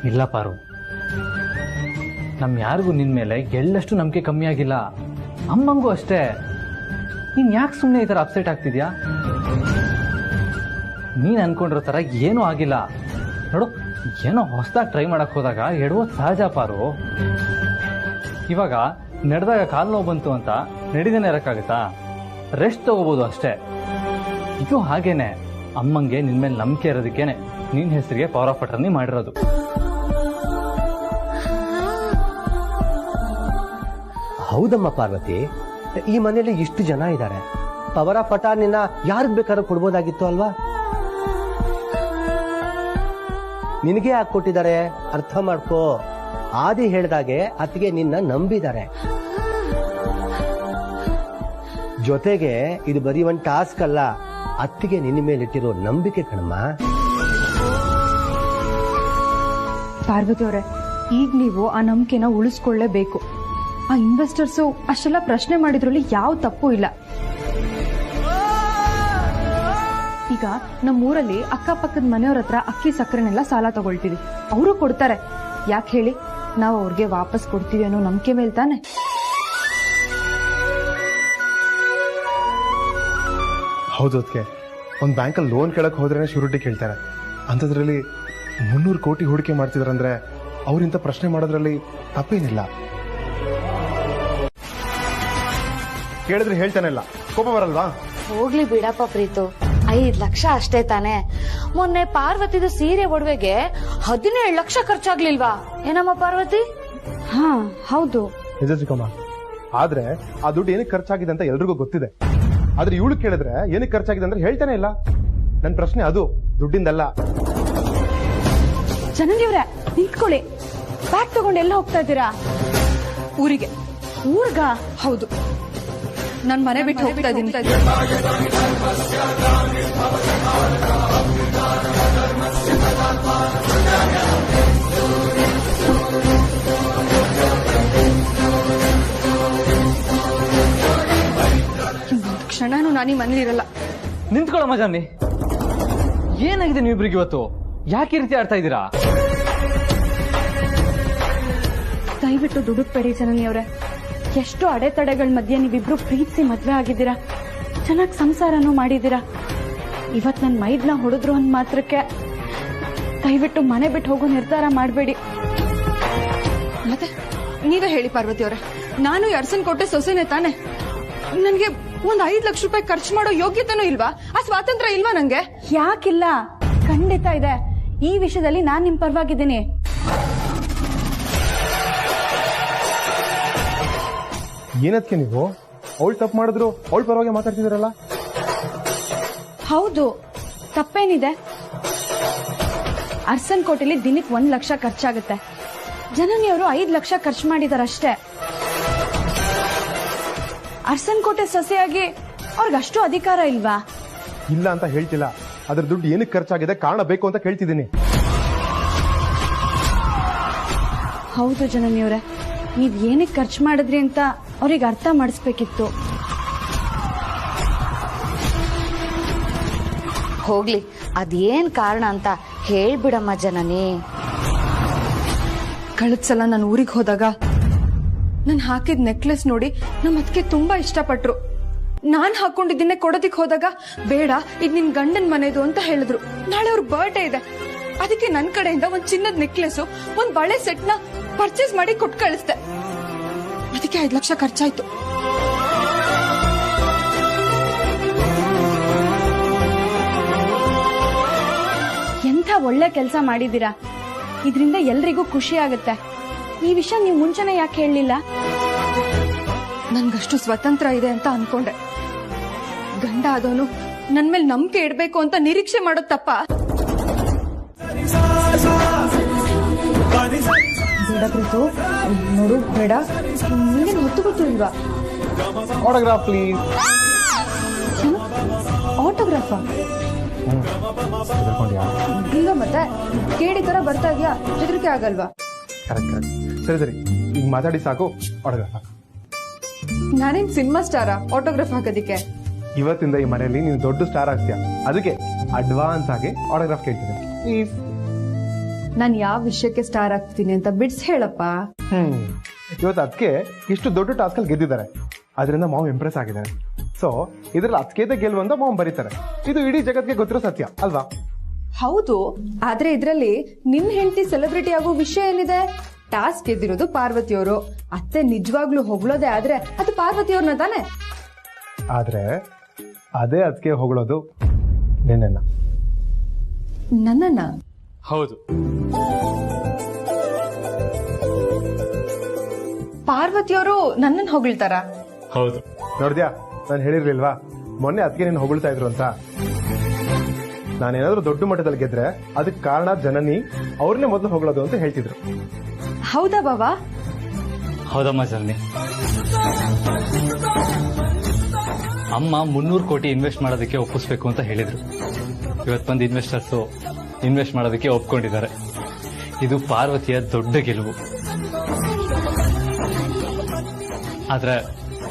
[SPEAKER 6] ಇಲ್ಲ ಪಾರು, ನಮ್ ಯಾರಿಗೂ ನಿನ್ ಮೇಲೆ ಎಳ್ಳಷ್ಟು ನಂಬಿಕೆ ಕಮ್ಮಿ ಆಗಿಲ್ಲ. ಅಮ್ಮಂಗೂ ಅಷ್ಟೇ. ನೀನ್ ಯಾಕೆ ಸುಮ್ಮನೆ ಈ ತರ ಅಪ್ಸೆಟ್ ಆಗ್ತಿದ್ಯಾ? ನೀನ್ ಅನ್ಕೊಂಡಿರೋ ತರ ಏನೂ ಆಗಿಲ್ಲ. ನೋಡು, ಏನೋ ಹೊಸದಾಗಿ ಟ್ರೈ ಮಾಡಕ್ ಹೋದಾಗ ಎಡವೋದು ಸಹಜ ಪಾರು. ಇವಾಗ ನಡೆದಾಗ ಕಾಲು ನೋವು ಬಂತು ಅಂತ ನಡಿದೇನೆ ಇರಕ್ಕಾಗತ್ತಾ? ರೆಸ್ಟ್ ತಗೋಬಹುದು ಅಷ್ಟೇ. ಇದು ಹಾಗೇನೆ, ಅಮ್ಮಂಗೆ ನಿನ್ ಮೇಲೆ ನಂಬಿಕೆ ಇರೋದಕ್ಕೇನೆ ನಿನ್ ಹೆಸರಿಗೆ ಪವರ್ ಆಫ್ ಅಟರ್ನಿ ಮಾಡಿರೋದು.
[SPEAKER 8] ಹೌದಮ್ಮ ಪಾರ್ವತಿ, ಈ ಮನೆಯಲ್ಲಿ ಇಷ್ಟು ಜನ ಇದ್ದಾರೆ. ಪವರ್ ಆಫ್ ಅಟಾರ್ನಿನ ಯಾರಿಗ್ ಬೇಕಾದ್ರೂ ಕೊಡ್ಬೋದಾಗಿತ್ತು ಅಲ್ವಾ? ನಿನಗೆ ಯಾಕೆ ಕೊಟ್ಟಿದ್ದಾರೆ ಅರ್ಥ ಮಾಡ್ಕೋ. ಆದಿ ಹೇಳ್ದಾಗೆ ಅತ್ತಿಗೆ ನಿನ್ನ ನಂಬಿದ್ದಾರೆ. ಜೊತೆಗೆ ಇದು ಬರೀ ಒಂದು ಟಾಸ್ಕ್ ಅಲ್ಲ, ಅತ್ತಿಗೆ ನಿನ್ನ ಮೇಲಿಟ್ಟಿರೋ ನಂಬಿಕೆ ಕಣಮ್ಮ.
[SPEAKER 7] ಪಾರ್ವತಿ ಅವರೇ, ಈಗ ನೀವು ಆ ನಂಬಿಕೆನ ಉಳಿಸ್ಕೊಳ್ಳೇಬೇಕು. ಆ ಇನ್ವೆಸ್ಟರ್ಸು ಅಷ್ಟೆಲ್ಲ ಪ್ರಶ್ನೆ ಮಾಡಿದ್ರಲ್ಲಿ ಯಾವ ತಪ್ಪು ಇಲ್ಲ. ಈಗ ನಮ್ಮೂರಲ್ಲಿ ಅಕ್ಕಪಕ್ಕದ ಮನೆಯವ್ರ ಹತ್ರ ಅಕ್ಕಿ ಸಕ್ಕರೆನೆಲ್ಲ ಸಾಲ ತಗೊಳ್ತೀವಿ. ಅವರು ಕೊಡ್ತಾರೆ. ಯಾಕೆ ಹೇಳಿ? ನಾವು ಅವ್ರಿಗೆ ವಾಪಸ್ ಕೊಡ್ತೀವಿ ಅನ್ನೋ ನಂಬಿಕೆ ಮೇಲೆ ತಾನೆ.
[SPEAKER 10] ಹೌದು, ಅದಕ್ಕೆ ಒಂದು ಬ್ಯಾಂಕಲ್ಲಿ ಲೋನ್ ಕೇಳಕ್ ಹೋದ್ರೇನೆ ಶ್ಯೂರಿಟಿ ಕೇಳ್ತಾರೆ. ಅಂಥದ್ರಲ್ಲಿ 300 ಕೋಟಿ ಹೂಡಿಕೆ ಮಾಡ್ತಿದ್ರಂದ್ರೆ ಅವರಿಂತ ಪ್ರಶ್ನೆ ಮಾಡೋದ್ರಲ್ಲಿ ತಪ್ಪೇನಿಲ್ಲ. ಕೇಳಿದ್ರೆ ಹೇಳ್ತಾನೆ ಇಲ್ಲ, ಕೋಪ ಬರಲ್ವಾ?
[SPEAKER 3] ಹೋಗ್ಲಿ ಬಿಡಪ್ಪ ಪ್ರೀತು, 5 ಲಕ್ಷ ಅಷ್ಟೇ ತಾನೆ. ಮೊನ್ನೆ ಪಾರ್ವತಿದು ಸೀರೆ ಒಡವೆಗೆ 17 ಲಕ್ಷ ಖರ್ಚಾಗ್ಲಿಲ್ವಾ? ಏನಮ್ಮ ಪಾರ್ವತಿ?
[SPEAKER 7] ಹಾ ಹೌದು
[SPEAKER 10] ನಿಜ ಚಿಕ್ಕಮ್ಮ. ಆದ್ರೆ ಆ ದುಡ್ಡು ಏನಕ್ಕೆ ಖರ್ಚಾಗಿದೆ ಅಂತ ಎಲ್ರಿಗೂ ಗೊತ್ತಿದೆ. ಆದ್ರೆ ಇವಳು ಕೇಳಿದ್ರೆ ಏನಕ್ಕೆ ಖರ್ಚಾಗಿದೆ ಅಂದ್ರೆ ಹೇಳ್ತಾನೆ ಇಲ್ಲ. ನನ್ನ ಪ್ರಶ್ನೆ ಅದು, ದುಡ್ಡಿಂದಲ್ಲ.
[SPEAKER 7] ಜನನಿವ್ರೆ ನಿಂತ್ಕೊಳ್ಳಿ. ಬ್ಯಾಗ್ ತಗೊಂಡು ಎಲ್ಲ ಹೋಗ್ತಾ ಇದ್ದೀರಾ? ಊರಿಗೆ. ಊರ್ಗ? ಹೌದು, ನನ್ ಮನೆ ಬಿಟ್ಟು ಹೋಗ್ತಾ ಇದ್ದೀನಿ. ಕ್ಷಣನೂ ನಾನೀ ಮನೇಲಿರಲ್ಲ.
[SPEAKER 6] ನಿಂತ್ಕೊಳ್ಳಮ್ಮ ಜಾನಿ, ಏನಾಗಿದೆ ನೀವಿಬ್ರಿಗೆ ಇವತ್ತು? ಯಾಕೆ ಈ ರೀತಿ ಆಡ್ತಾ ಇದ್ದೀರಾ?
[SPEAKER 7] ದಯವಿಟ್ಟು ದುಡುಕ್ಬೇಡಿ ಜನನಿ ಅವರೇ. ಎಷ್ಟು ಅಡೆತಡೆಗಳ ಮಧ್ಯೆ ನೀವಿಬ್ರು ಪ್ರೀತಿಸಿ ಮದ್ವೆ ಆಗಿದ್ದೀರಾ, ಚೆನ್ನಾಗಿ ಸಂಸಾರನೂ ಮಾಡಿದ್ದೀರಾ. ಇವತ್ ನನ್ ಮೈದ್ನ ಹೊಡೆದ್ರು ಅಂದ್ ಮಾತ್ರಕ್ಕೆ ದಯವಿಟ್ಟು ಮನೆ ಬಿಟ್ಟು ಹೋಗೋ ನಿರ್ಧಾರ ಮಾಡಬೇಡಿ. ಮತ್ತೆ ನೀವೇ ಹೇಳಿ ಪಾರ್ವತಿ ಅವರೇ, ನಾನು ಅರ್ಸನ್ ಕೊಟ್ಟೆ ಸೊಸೆನೆ ತಾನೆ. ನನ್ಗೆ ಒಂದ್ 5 ಲಕ್ಷ ರೂಪಾಯಿ ಖರ್ಚು ಮಾಡೋ ಯೋಗ್ಯತೆನೂ ಇಲ್ವಾ? ಆ ಸ್ವಾತಂತ್ರ್ಯ ಇಲ್ವಾ ನಂಗೆ? ಯಾಕಿಲ್ಲ, ಖಂಡಿತ ಇದೆ. ಈ ವಿಷಯದಲ್ಲಿ ನಾನ್ ನಿಮ್ ಪರವಾಗಿದ್ದೀನಿ.
[SPEAKER 10] ಏನದಕ್ಕೆ ನೀವು ಅವಳು ತಪ್ಪು ಮಾಡಿದ್ರು ಅವಳ ಪರವಾಗಿ ಮಾತಾಡ್ತಿದ್ದೀರಲ್ಲ?
[SPEAKER 2] ಹೌದು, ತಪ್ಪೇನಿದೆ? ಅರ್ಸನ್ ಕೋಟೆಲಿ ದಿನಕ್ಕೆ 1 ಲಕ್ಷ ಖರ್ಚಾಗುತ್ತೆ. ಜನನಿಯವರು 5 ಲಕ್ಷ ಖರ್ಚು ಮಾಡಿದಾರಷ್ಟೇ. ಅರ್ಸನ್ ಕೋಟೆ ಸೊಸೆಯಾಗಿ ಅವ್ರಿಗಷ್ಟು ಅಧಿಕಾರ ಇಲ್ವಾ?
[SPEAKER 10] ಇಲ್ಲ ಅಂತ ಹೇಳ್ತಿಲ್ಲ, ಅದ್ರ ದುಡ್ಡು ಏನಕ್ಕೆ ಖರ್ಚಾಗಿದೆ ಕಾರಣ ಬೇಕು ಅಂತ ಕೇಳ್ತಿದ್ದೀನಿ.
[SPEAKER 2] ಹೌದು ಜನನಿಯವ್ರೆ, ನೀವ್ ಏನಕ್ಕೆ ಖರ್ಚು ಮಾಡಿದ್ರಿ ಅಂತ ಅವ್ರಿಗೆ ಅರ್ಥ ಮಾಡಿಸ್ಬೇಕಿತ್ತು.
[SPEAKER 3] ಹೋಗ್ಲಿ, ಅದೇನ್ ಕಾರಣ ಅಂತ ಹೇಳ್ಬಿಡಮ್ಮ ಜನನಿ.
[SPEAKER 4] ಕಳೆದ ಸಲ ನಾನು ಊರಿಗೆ ಹೋದಾಗ ನಾನು ಹಾಕಿದ ನೆಕ್ಲೆಸ್ ನೋಡಿ ನಮ್ಮ ಅದಕ್ಕೆ ತುಂಬಾ ಇಷ್ಟಪಟ್ರು. ನಾನ್ ಹಾಕೊಂಡಿದ್ದನ್ನೇ ಕೊಡೋದಿಕ್ ಹೋದಾಗ ಬೇಡ, ಇದು ನಿನ್ ಗಂಡನ್ ಮನೆದು ಅಂತ ಹೇಳಿದ್ರು. ನಾಳೆ ಅವ್ರ ಬರ್ಡೇ ಇದೆ, ಅದಕ್ಕೆ ನನ್ ಕಡೆಯಿಂದ ಒಂದ್ ಚಿನ್ನದ ನೆಕ್ಲೆಸ್, ಒಂದ್ ಬಳೆ ಸೆಟ್ ನ ಪರ್ಚೇಸ್ ಮಾಡಿ ಕೊಟ್ಟು ಕಳಿಸ್ದೆ. ಅದಕ್ಕೆ 5 ಲಕ್ಷ ಖರ್ಚಾಯ್ತು.
[SPEAKER 2] ಎಂಥ ಒಳ್ಳೆ ಕೆಲಸ ಮಾಡಿದೀರಾ. ಇದರಿಂದ ಎಲ್ರಿಗೂ ಖುಷಿ ಆಗುತ್ತೆ. ಈ ವಿಷಯ ನೀವು ಮುಂಚೆನೆ ಯಾಕೆ ಹೇಳಲಿಲ್ಲ?
[SPEAKER 4] ನನ್ಗಷ್ಟು ಸ್ವತಂತ್ರ ಇದೆ ಅಂತ ಅನ್ಕೊಂಡೆ. ಗಂಡ ಆದವನು ನನ್ ಮೇಲೆ ನಂಬಿಕೆ ಇಡ್ಬೇಕು ಅಂತ ನಿರೀಕ್ಷೆ ಮಾಡೋದ್ ತಪ್ಪ? ಬೇಡ ಪ್ರೀತು, ನೋಡು ಬೇಡ, ನಿಂಗೆ ಹೊತ್ತು ಗೊತ್ತು ಇಲ್ವಾ?
[SPEAKER 10] Autograph please.
[SPEAKER 4] ಆಟೋಗ್ರಾಫಾ? ಇಲ್ಲ ಮತ್ತೆ ಕೇಳಿ ತರ ಬರ್ತಾ ಇದೆಯಾ? ಹೆದರಿಕೆ ಆಗಲ್ವಾ?
[SPEAKER 10] ಕರೆಕ್ಟ್. ಸರಿ ಸರಿ, ಈಗ ಮಾತಾಡಿ ಸಾಕು, ಆಟೋಗ್ರಾಫ್ ಹಾಕು.
[SPEAKER 4] ನಾನೇನ್ ಸಿನಿಮಾ ಸ್ಟಾರಾ ಆಟೋಗ್ರಾಫ್ ಹಾಕೋದಿಕ್ಕೆ?
[SPEAKER 10] ಇವತ್ತಿಂದ ಈ ಮನೆಯಲ್ಲಿ ನೀನು ದೊಡ್ಡ ಸ್ಟಾರ್ ಆಗ್ತೀಯ, ಅದಕ್ಕೆ ಅಡ್ವಾನ್ಸ್ ಆಗಿ ಆಟೋಗ್ರಾಫ್ ಕೇಳ್ತೀನಿ ಪ್ಲೀಸ್.
[SPEAKER 4] ನಾನ್ ಯಾವ ವಿಷಯಕ್ಕೆ ಸ್ಟಾರ್ ಆಗ್ತೀನಿ ಅಂತ ಬಿಡ್ಸ್ ಹೇಳಪ್ಪ.
[SPEAKER 10] ಇವತ್ತು ಅದಕ್ಕೆ ಇಷ್ಟು ದೊಡ್ಡ ಟಾಸ್ಕ್ ಅಲ್ಲಿ ಗೆದ್ದಿದ್ದಾರೆ, ಅದರಿಂದ ಮಾವು ಇಂಪ್ರೆಸ್ ಆಗಿದ್ದಾರೆ. ಸೊ ಇದ್ರಲ್ಲಿ ಅದಕ್ಕೆ ಗೆಲ್ವಂತ ಮಾವು ಬರೀತಾರೆ. ಇದು ಇಡೀ ಜಗತ್ಗೆ ಗೊತ್ತಿರೋ ಸತ್ಯ ಅಲ್ವಾ?
[SPEAKER 4] ಹೌದು, ಆದ್ರೆ ಇದ್ರಲ್ಲಿ ನಿನ್ ಹೆಂಡತಿ ಸೆಲೆಬ್ರಿಟಿ ಆಗೋ ವಿಷಯ ಏನಿದೆ? ಟಾಸ್ಕ್ ಗೆದ್ದಿರೋದು ಪಾರ್ವತಿಯವರು. ಅತ್ತೆ ನಿಜವಾಗ್ಲೂ ಹೊಗಳೋದೇ ಆದ್ರೆ ಅದು ಪಾರ್ವತಿಯವ್ರನ್ನ ತಾನೆ.
[SPEAKER 10] ಆದ್ರೆ ಅದೇ ಅದಕ್ಕೆ ಹೊಗಳೋದು ನಿನ್ನ.
[SPEAKER 4] ನನ್ನನ್ನ?
[SPEAKER 5] ಹೌದು.
[SPEAKER 4] ಪಾರ್ವತಿಯವರು ನನ್ನನ್ನ ಹೊಗಳ್ತಾರ?
[SPEAKER 5] ಹೌದು.
[SPEAKER 10] ನೋಡ್ದ್ಯಾ, ನಾನು ಹೇಳಿರ್ಲಿಲ್ವಾ ಮೊನ್ನೆ ಅದಕ್ಕೆ ನೀನು ಹೊಗಳ್ತಾ ಇದ್ರು ಅಂತ. ನಾನೇನಾದ್ರೂ ದೊಡ್ಡ ಮಟ್ಟದಲ್ಲಿ ಗೆದ್ರೆ ಅದಕ್ಕೆ ಕಾರಣ ಜನನಿ, ಅವ್ರನ್ನೇ ಮೊದಲು ಹೊಗಳೋದು ಅಂತ ಹೇಳ್ತಿದ್ರು.
[SPEAKER 4] ಹೌದಾ ಬಾಬಾ?
[SPEAKER 5] ಹೌದಮ್ಮ ಜನನಿ. ಅಮ್ಮ 300 ಕೋಟಿ ಇನ್ವೆಸ್ಟ್ ಮಾಡೋದಕ್ಕೆ ಒಪ್ಪಿಸ್ಬೇಕು ಅಂತ ಹೇಳಿದ್ರು. ಇವತ್ತು ಬಂದು ಇನ್ವೆಸ್ಟರ್ಸ್ ಇನ್ವೆಸ್ಟ್ ಮಾಡೋದಕ್ಕೆ ಒಪ್ಕೊಂಡಿದ್ದಾರೆ. ಇದು ಪಾರ್ವತಿಯ ದೊಡ್ಡ ಗೆಲುವು. ಆದ್ರೆ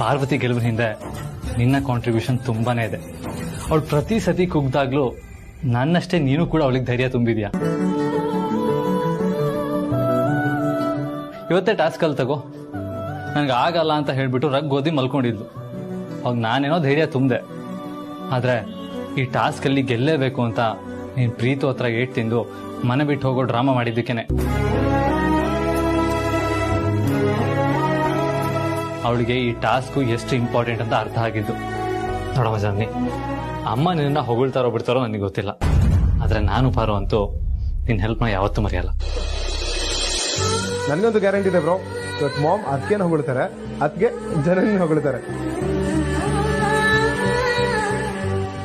[SPEAKER 5] ಪಾರ್ವತಿ ಗೆಲುವಿನ ಹಿಂದೆ ನಿನ್ನ ಕಾಂಟ್ರಿಬ್ಯೂಷನ್ ತುಂಬಾನೇ ಇದೆ. ಅವಳು ಪ್ರತಿ ಸತಿ ಕುಗ್ದಾಗ್ಲೂ ನನ್ನಷ್ಟೇ ನೀನು ಕೂಡ ಅವಳಿಗೆ ಧೈರ್ಯ ತುಂಬಿದ್ಯಾ. ಇವತ್ತೇ ಟಾಸ್ಕ್ ಅಲ್ಲಿ ತಗೋ, ನನಗೆ ಆಗಲ್ಲ ಅಂತ ಹೇಳ್ಬಿಟ್ಟು ರಗ್ಗೋದಿ ಮಲ್ಕೊಂಡಿದ್ಲು. ಅವಾಗ ನಾನೇನೋ ಧೈರ್ಯ ತುಂಬಿದೆ. ಆದ್ರೆ ಈ ಟಾಸ್ಕ್ ಅಲ್ಲಿ ಗೆಲ್ಲೇಬೇಕು ಅಂತ ನೀನ್ ಪ್ರೀತು ಹತ್ರ ಏಟ್ ತಿಂದು ಮನೆ ಬಿಟ್ಟು ಹೋಗೋ ಡ್ರಾಮಾ ಮಾಡಿದ್ದಕ್ಕೇನೆ ಅವಳಿಗೆ ಈ ಟಾಸ್ಕ್ ಎಷ್ಟು ಇಂಪಾರ್ಟೆಂಟ್ ಅಂತ ಅರ್ಥ ಆಗಿದ್ದು. ನೋಡಮ್ಮ ಜಾನಿ, ಅಮ್ಮ ನಿನ್ನ ಹೊಗಳ್ತಾರೋ ಬಿಡ್ತಾರೋ ನನಗೆ ಗೊತ್ತಿಲ್ಲ. ಆದ್ರೆ ನಾನು ಪಾರು ಅಂತೂ ನಿನ್ನ ಹೆಲ್ಪ್ನ ಯಾವತ್ತೂ ಮರೆಯಲ್ಲ.
[SPEAKER 10] ನನ್ನೊಂದು ಗ್ಯಾರಂಟಿ ಇದೆ ಬ್ರೋ, ಇವತ್ತು ಮಾಮ್ ಅದಕ್ಕೇನು ಹೊಗಳ್ತಾರೆ, ಅದಕ್ಕೆ ಜನನಿ ಹೊಗಳ್ತಾರೆ.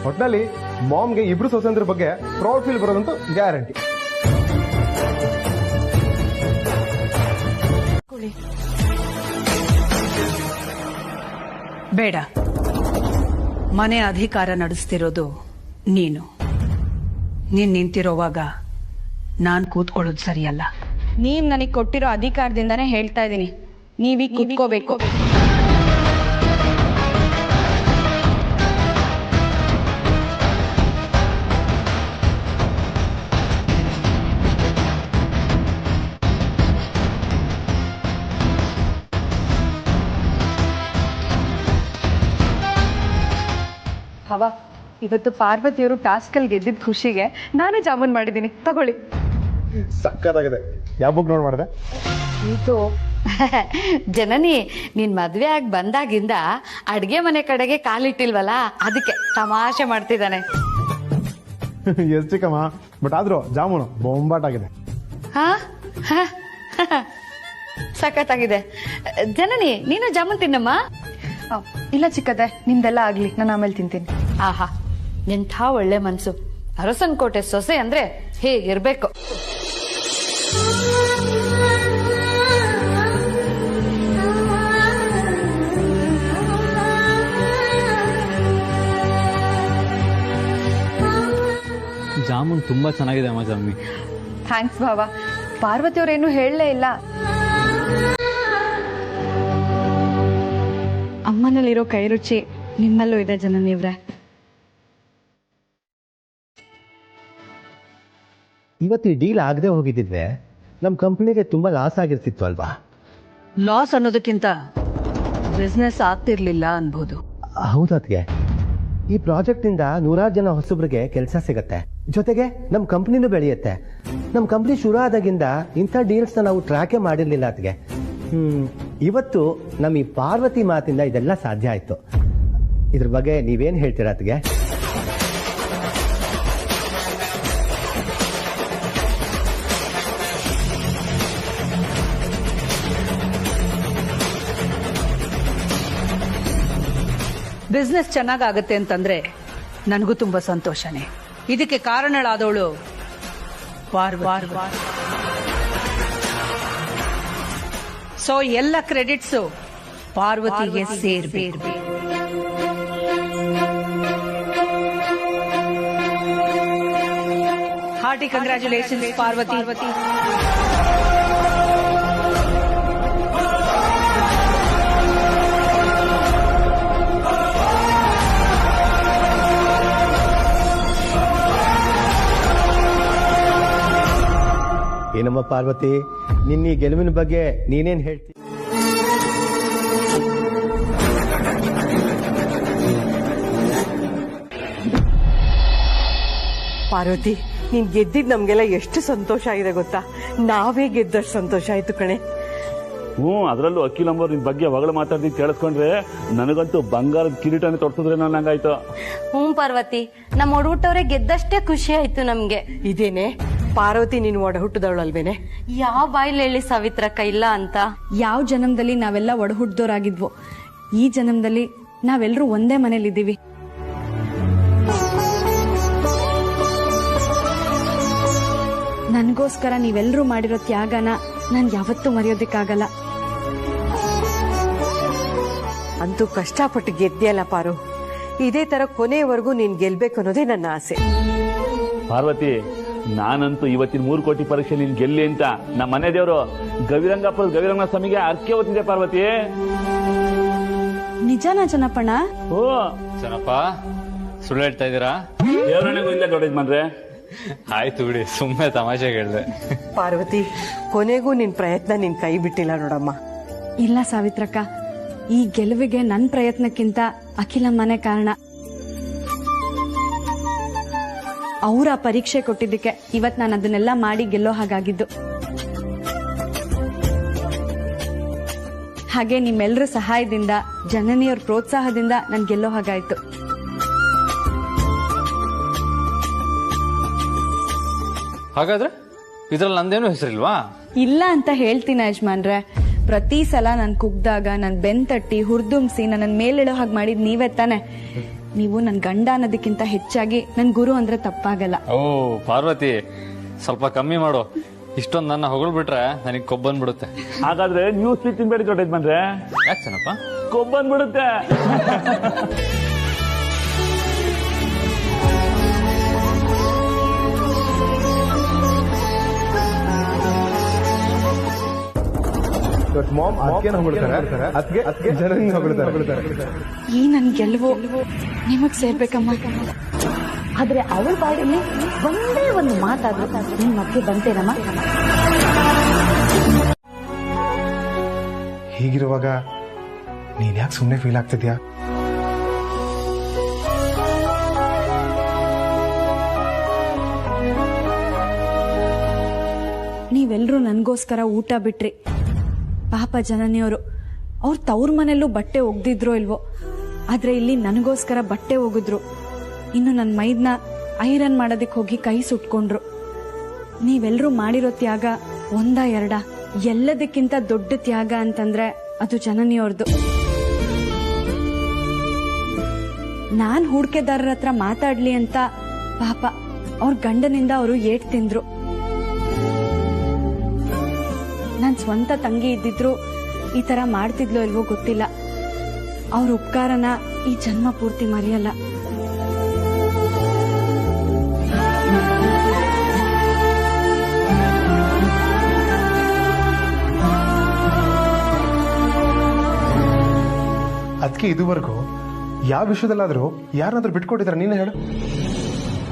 [SPEAKER 10] ಒಟ್ನಲ್ಲಿ ಮಾಮ್ಗೆ ಇಬ್ರು ಸೊಸೆಂದ್ರ ಬಗ್ಗೆ ಪ್ರೌಡ್ ಫೀಲ್ ಬರೋದಂತೂ ಗ್ಯಾರಂಟಿ.
[SPEAKER 9] ಬೇಡ, ಮನೆ ಅಧಿಕಾರ ನಡೆಸ್ತಿರೋದು ನೀನು ನಿಂತಿರೋವಾಗ ನಾನ್ ಕೂತ್ಕೊಳ್ಳೋದು ಸರಿಯಲ್ಲ.
[SPEAKER 2] ನೀವ್ ನನಗೆ ಕೊಟ್ಟಿರೋ ಅಧಿಕಾರದಿಂದಾನೇ ಹೇಳ್ತಾ ಇದ್ದೀನಿ, ನೀವೀಗ ಕೂತ್ಕೋಬೇಕು.
[SPEAKER 4] ಹವಾ, ಇವತ್ತು ಪಾರ್ವತಿಯವರು ಟಾಸ್ಕ್ ಅಲ್ಲಿ ಗೆದ್ದಿದ್ ಖುಷಿಗೆ ನಾನೇ ಜಾಮೂನ್ ಮಾಡಿದ್ದೀನಿ, ತಗೊಳ್ಳಿ.
[SPEAKER 10] ಸಕ್ಕತ್ತಾಗಿದೆ. ಯಾವ ಬುಕ್ ನೋಡ್ ಮಾಡಿದೆ?
[SPEAKER 3] ಇದು ಜನನಿ, ನೀನ್ ಮದ್ವೆ ಆಗಿ ಬಂದಾಗಿಂದ ಅಡ್ಗೆ ಮನೆ ಕಡೆಗೆ ಕಾಲಿಟ್ಟಿಲ್ವಲ್ಲ, ಅದಕ್ಕೆ ತಮಾಷೆ ಮಾಡ್ತಿದ್ದಾನೆ.
[SPEAKER 10] ಎಸ್ ಚಿಕ್ಕಮ್ಮ, ಬಟ್ ಆದ್ರೂ ಜಾಮೂನು ಬೊಂಬಾಟಾಗಿದೆ.
[SPEAKER 3] ಸಖತ್ತಾಗಿದೆ. ಜನನಿ, ನೀನು ಜಾಮೂನ್ ತಿನ್ನಮ್ಮ.
[SPEAKER 4] ಇಲ್ಲ ಚಿಕ್ಕದೆ, ನಿಮ್ದೆಲ್ಲ ಆಗ್ಲಿ, ನಾನು ಆಮೇಲೆ ತಿಂತೀನಿ.
[SPEAKER 3] ಆಹಾ, ಎಂಥ ಒಳ್ಳೆ ಮನ್ಸು. ಅರಸನಕೋಟೆ ಸೊಸೆ ಅಂದ್ರೆ ಹೇಗಿರ್ಬೇಕು.
[SPEAKER 5] ಜಾಮೂನ್ ತುಂಬಾ ಚೆನ್ನಾಗಿದೆ ಅಮ್ಮ ಜಾಮಿ.
[SPEAKER 4] ಥ್ಯಾಂಕ್ಸ್ ಭಾವ. ಪಾರ್ವತಿ ಅವ್ರೇನು ಹೇಳಲೇ ಇಲ್ಲ.
[SPEAKER 2] ಅಮ್ಮನಲ್ಲಿರೋ ಕೈ ರುಚಿ ನಿಮ್ಮಲ್ಲೂ ಇದೆ ಜನನಿವ್ರೆ.
[SPEAKER 8] ಇವತ್ತು ಈ ಡೀಲ್ ಆಗದೆ ಹೋಗಿದ್ದಿದ್ರೆ ನಮ್ಮ ಕಂಪ್ನಿಗೆ ತುಂಬಾ ಲಾಸ್ ಆಗಿರ್ತಿತ್ತು ಅಲ್ವಾ?
[SPEAKER 9] ಲಾಸ್ ಅನ್ನೋದಕ್ಕಿಂತ ಬಿಸ್ನೆಸ್ ಆಗ್ತಿರ್ಲಿಲ್ಲ ಅನ್ಬೋದು.
[SPEAKER 8] ಹೌದತ್ಗೆ, ಈ ಪ್ರಾಜೆಕ್ಟಿಂದ 100 ಜನ ಹೊಸಬ್ರಿಗೆ ಕೆಲಸ ಸಿಗತ್ತೆ, ಜೊತೆಗೆ ನಮ್ಮ ಕಂಪ್ನಿನೂ ಬೆಳೆಯುತ್ತೆ. ನಮ್ಮ ಕಂಪ್ನಿ ಶುರು ಆದಾಗಿಂದ ಇಂಥ ಡೀಲ್ಸ್ನ ನಾವು ಟ್ರ್ಯಾಕೇ ಮಾಡಿರ್ಲಿಲ್ಲ ಅತ್ಗೆ. ಇವತ್ತು ನಮ್ಮ ಈ ಪಾರ್ವತಿ ಮಾತಿಂದ ಇದೆಲ್ಲ ಸಾಧ್ಯ ಆಯ್ತು. ಇದ್ರ ಬಗ್ಗೆ ನೀವೇನ್ ಹೇಳ್ತೀರಾ ಅತ್ಗೆ?
[SPEAKER 9] ಬಿಸ್ನೆಸ್ ಚೆನ್ನಾಗಾಗತ್ತೆ ಅಂತಂದ್ರೆ ನನಗೂ ತುಂಬಾ ಸಂತೋಷನೇ. ಇದಕ್ಕೆ ಕಾರಣಳಾದವಳು ಸೊ ಎಲ್ಲ ಕ್ರೆಡಿಟ್ಸು ಪಾರ್ವತಿಗೆ ಸೇರ್ಬೇಕು. Hearty congratulations Parvati.
[SPEAKER 8] ಏನಮ್ಮ ಪಾರ್ವತಿ, ನಿನ್ನ ಈ ಗೆಲುವಿನ ಬಗ್ಗೆ ನೀನೇನ್ ಹೇಳ್ತಿ?
[SPEAKER 11] ಪಾರ್ವತಿ, ನೀನ್ ಗೆದ್ದಿದ್ ನಮ್ಗೆಲ್ಲ ಎಷ್ಟು ಸಂತೋಷ ಆಗಿದೆ ಗೊತ್ತಾ? ನಾವೇ ಗೆದ್ದಷ್ಟು ಸಂತೋಷ ಆಯ್ತು ಕಣೆ.
[SPEAKER 12] ಅದರಲ್ಲೂ ಅಖಿಲ್ ಅಂಬರ್ ನಿನ್ ಬಗ್ಗೆ ಹೊಗಳು ಮಾತಾಡ್ತಿದ್ ಕೇಳಿಸ್ಕೊಂಡ್ರೆ ನನಗಂತೂ ಬಂಗಾರದ ಕಿರೀಟನೇ ತೊಡ್ಸಿದ್ರೆ ನಂಗಾಯ್ತು.
[SPEAKER 13] ಪಾರ್ವತಿ, ನಮ್ಮ ಒಡಹುಟ್ಟವ್ರೆ ಗೆದ್ದಷ್ಟೇ ಖುಷಿ ಆಯ್ತು ನಮ್ಗೆ.
[SPEAKER 11] ಇದೇನೆ ಪಾರ್ವತಿ ನೀನು ಒಡ ಹುಟ್ಟದವಳಲ್ವೇನೆ?
[SPEAKER 13] ಯಾವ ಬಾಯಿಲ್ ಹೇಳಿ ಸಾವಿತ್ರಕ್ಕ ಇಲ್ಲ ಅಂತ.
[SPEAKER 2] ಯಾವ ಜನ್ಮದಲ್ಲಿ ನಾವೆಲ್ಲ ಒಡಹುಟ್ಟಿದವರಾಗಿದ್ವೋ, ಈ ಜನ್ಮದಲ್ಲಿ ನಾವೆಲ್ಲರೂ ಒಂದೇ ಮನೇಲಿದ್ದೀವಿ. ನನ್ಗೋಸ್ಕರ ನೀವೆಲ್ಲರೂ ಮಾಡಿರೋ ತ್ಯಾಗನ ನಾನ್ ಯಾವತ್ತೂ ಮರೆಯೋದಿಕ್ಕಾಗಲ್ಲ.
[SPEAKER 11] ಅಂತೂ ಕಷ್ಟಪಟ್ಟು ಗೆದ್ದಿಯಲ್ಲ ಪಾರು. ಇದೇ ತರ ಕೊನೆಯವರೆಗೂ ನೀನ್ ಗೆಲ್ಬೇಕು ಅನ್ನೋದೇ ನನ್ನ ಆಸೆ.
[SPEAKER 12] ಪಾರ್ವತಿ, ನಾನಂತೂ ಇವತ್ತಿನ 3 ಕೋಟಿ ಪರೀಕ್ಷೆ ನೀನ್ ಗೆಲ್ಲಿ ಅಂತ ನಮ್ಮ ಮನೆ ದೇವರು ಗವಿರಂಗ ಸ್ವಾಮಿಗೆ ಅರ್ಕೆ ಹೊತ್ತಿದೆ ಪಾರ್ವತಿ.
[SPEAKER 2] ನಿಜನಾ ಜನಪಣ್ಣ?
[SPEAKER 12] ಓ
[SPEAKER 5] ಜನಪ್ಪ, ಸುಳ್ಳು ಹೇಳ್ತಾ ಇದ್ದೀರಾ?
[SPEAKER 12] ದೇವರನಿಗೂ ಇಲ್ಲ ದೊಡ್ಡ ಯಜಮಾನ್ರೆ.
[SPEAKER 5] ಆಯ್ತು ಬಿಡಿ, ಸುಮ್ಮನೆ ತಮಾಷೆಗೆ ಹೇಳ್ದೆ.
[SPEAKER 11] ಪಾರ್ವತಿ, ಕೊನೆಗೂ ನಿನ್ ಪ್ರಯತ್ನ ನಿನ್ ಕೈ ಬಿಟ್ಟಿಲ್ಲ ನೋಡಮ್ಮ.
[SPEAKER 2] ಇಲ್ಲ ಸಾವಿತ್ರಕ್ಕ, ಈ ಗೆಲುವಿಗೆ ನನ್ನ ಪ್ರಯತ್ನಕ್ಕಿಂತ ಅಖಿಲಮ್ಮನೇ ಕಾರಣ. ಅವರ ಪರೀಕ್ಷೆ ಕೊಟ್ಟಿದ್ದಕ್ಕೆ ಇವತ್ ನಾನು ಅದನ್ನೆಲ್ಲ ಮಾಡಿ ಗೆಲ್ಲೋ ಹಾಗಾಗಿದ್ದು. ಹಾಗೆ ನಿಮ್ಮೆಲ್ಲರ ಸಹಾಯದಿಂದ, ಜನನಿಯವ್ರ ಪ್ರೋತ್ಸಾಹದಿಂದ ನಾನು ಗೆಲ್ಲೋ ಹಾಗಾಯ್ತು.
[SPEAKER 5] ಹಾಗಾದ್ರೆ ಇದ್ರಲ್ಲಿ ನಂದೇನು ಹೆಸರಿಲ್ವಾ?
[SPEAKER 2] ಇಲ್ಲ ಅಂತ ಹೇಳ್ತೀನಿ ಯಜಮಾನ್ರೆ. ಪ್ರತಿ ಸಲ ನಾನು ಕುಗ್ದಾಗ ನನ್ ಬೆನ್ ತಟ್ಟಿ ಹುರ್ದುಂಬಿಸಿ ನನ್ನ ಮೇಲಿಡೋ ಹಾಗೆ ಮಾಡಿದ್ ನೀವೇ ತಾನೆ. ನೀವು ನನ್ ಗಂಡ ಅನ್ನೋದಕ್ಕಿಂತ ಹೆಚ್ಚಾಗಿ ನನ್ ಗುರು ಅಂದ್ರೆ ತಪ್ಪಾಗಲ್ಲ.
[SPEAKER 5] ಓ ಪಾರ್ವತಿ, ಸ್ವಲ್ಪ ಕಮ್ಮಿ ಮಾಡು. ಇಷ್ಟೊಂದು ನನ್ನ ಹೊಗಳ್ಬಿಟ್ರೆ ನನಗೆ ಕೊಬ್ಬಂದ್ಬಿಡುತ್ತೆ.
[SPEAKER 12] ಹಾಗಾದ್ರೆ ನೀವು ಸ್ವೀಟ್ ತಿನ್ಬೇಡಿ ದೊಡ್ಡ ಯಜಮಾನ್ರೆ.
[SPEAKER 5] ಯಾಕೆ ಚೆನ್ನಪ್ಪ?
[SPEAKER 12] ಕೊಬ್ಬಂದ್ಬಿಡುತ್ತೆ.
[SPEAKER 2] ಈ ನನ್ ಗೆಲುವು ನಿಮಗ್ ಸೇರ್ಬೇಕಮ್ಮ.
[SPEAKER 3] ಆದ್ರೆ ಅವಳ ಬಾಡಿಲಿ ಒಂದೇ ಒಂದು ಮಾತಾದ್ರು ನಿಮ್ ಮಧ್ಯೆ ಬಂತೇನಮ್ಮ?
[SPEAKER 10] ಹೀಗಿರುವಾಗ ನೀನ್ ಯಾಕೆ ಸುಮ್ಮನೆ ಫೀಲ್ ಆಗ್ತಿದ್ಯಾ?
[SPEAKER 2] ನೀವೆಲ್ರೂ ನನ್ಗೋಸ್ಕರ ಊಟ ಬಿಟ್ರಿ. ಪಾಪ ಜನನಿಯವರು ಅವ್ರ ತವ್ರ ಮನೆಯಲ್ಲೂ ಬಟ್ಟೆ ಒಗ್ದಿದ್ರೋ ಇಲ್ವೋ, ಆದ್ರೆ ಇಲ್ಲಿ ನನಗೋಸ್ಕರ ಬಟ್ಟೆ ಒಗಿದ್ರು. ಇನ್ನು ನನ್ನ ಮೈದ್ನ ಐರನ್ ಮಾಡೋದಕ್ಕೆ ಹೋಗಿ ಕೈ ಸುಟ್ಕೊಂಡ್ರು. ನೀವೆಲ್ಲರೂ ಮಾಡಿರೋ ತ್ಯಾಗ ಒಂದ ಎರಡ? ಎಲ್ಲದಕ್ಕಿಂತ ದೊಡ್ಡ ತ್ಯಾಗ ಅಂತಂದ್ರೆ ಅದು ಜನನಿಯವ್ರದ್ದು. ನಾನ್ ಹೂಡ್ಕೆದಾರರ ಹತ್ರ ಮಾತಾಡ್ಲಿ ಅಂತ ಪಾಪ ಅವ್ರ ಗಂಡನಿಂದ ಅವರು ಏಟ್ ತಿಂದ್ರು. ನನ್ ಸ್ವಂತ ತಂಗಿ ಇದ್ದಿದ್ರು ಈ ತರ ಮಾಡ್ತಿದ್ಲು ಇಲ್ವೋ ಗೊತ್ತಿಲ್ಲ. ಅವ್ರ ಉಪಕಾರನ ಈ ಜನ್ಮ ಪೂರ್ತಿ ಮರೆಯಲ್ಲ.
[SPEAKER 10] ಅದಕ್ಕೆ ಇದುವರೆಗೂ ಯಾವ ವಿಷಯದಲ್ಲಾದ್ರೂ ಯಾರನ್ನಾದ್ರೂ ಬಿಟ್ಕೊಟ್ಟಿದ್ರ ನೀನು ಹೇಳು.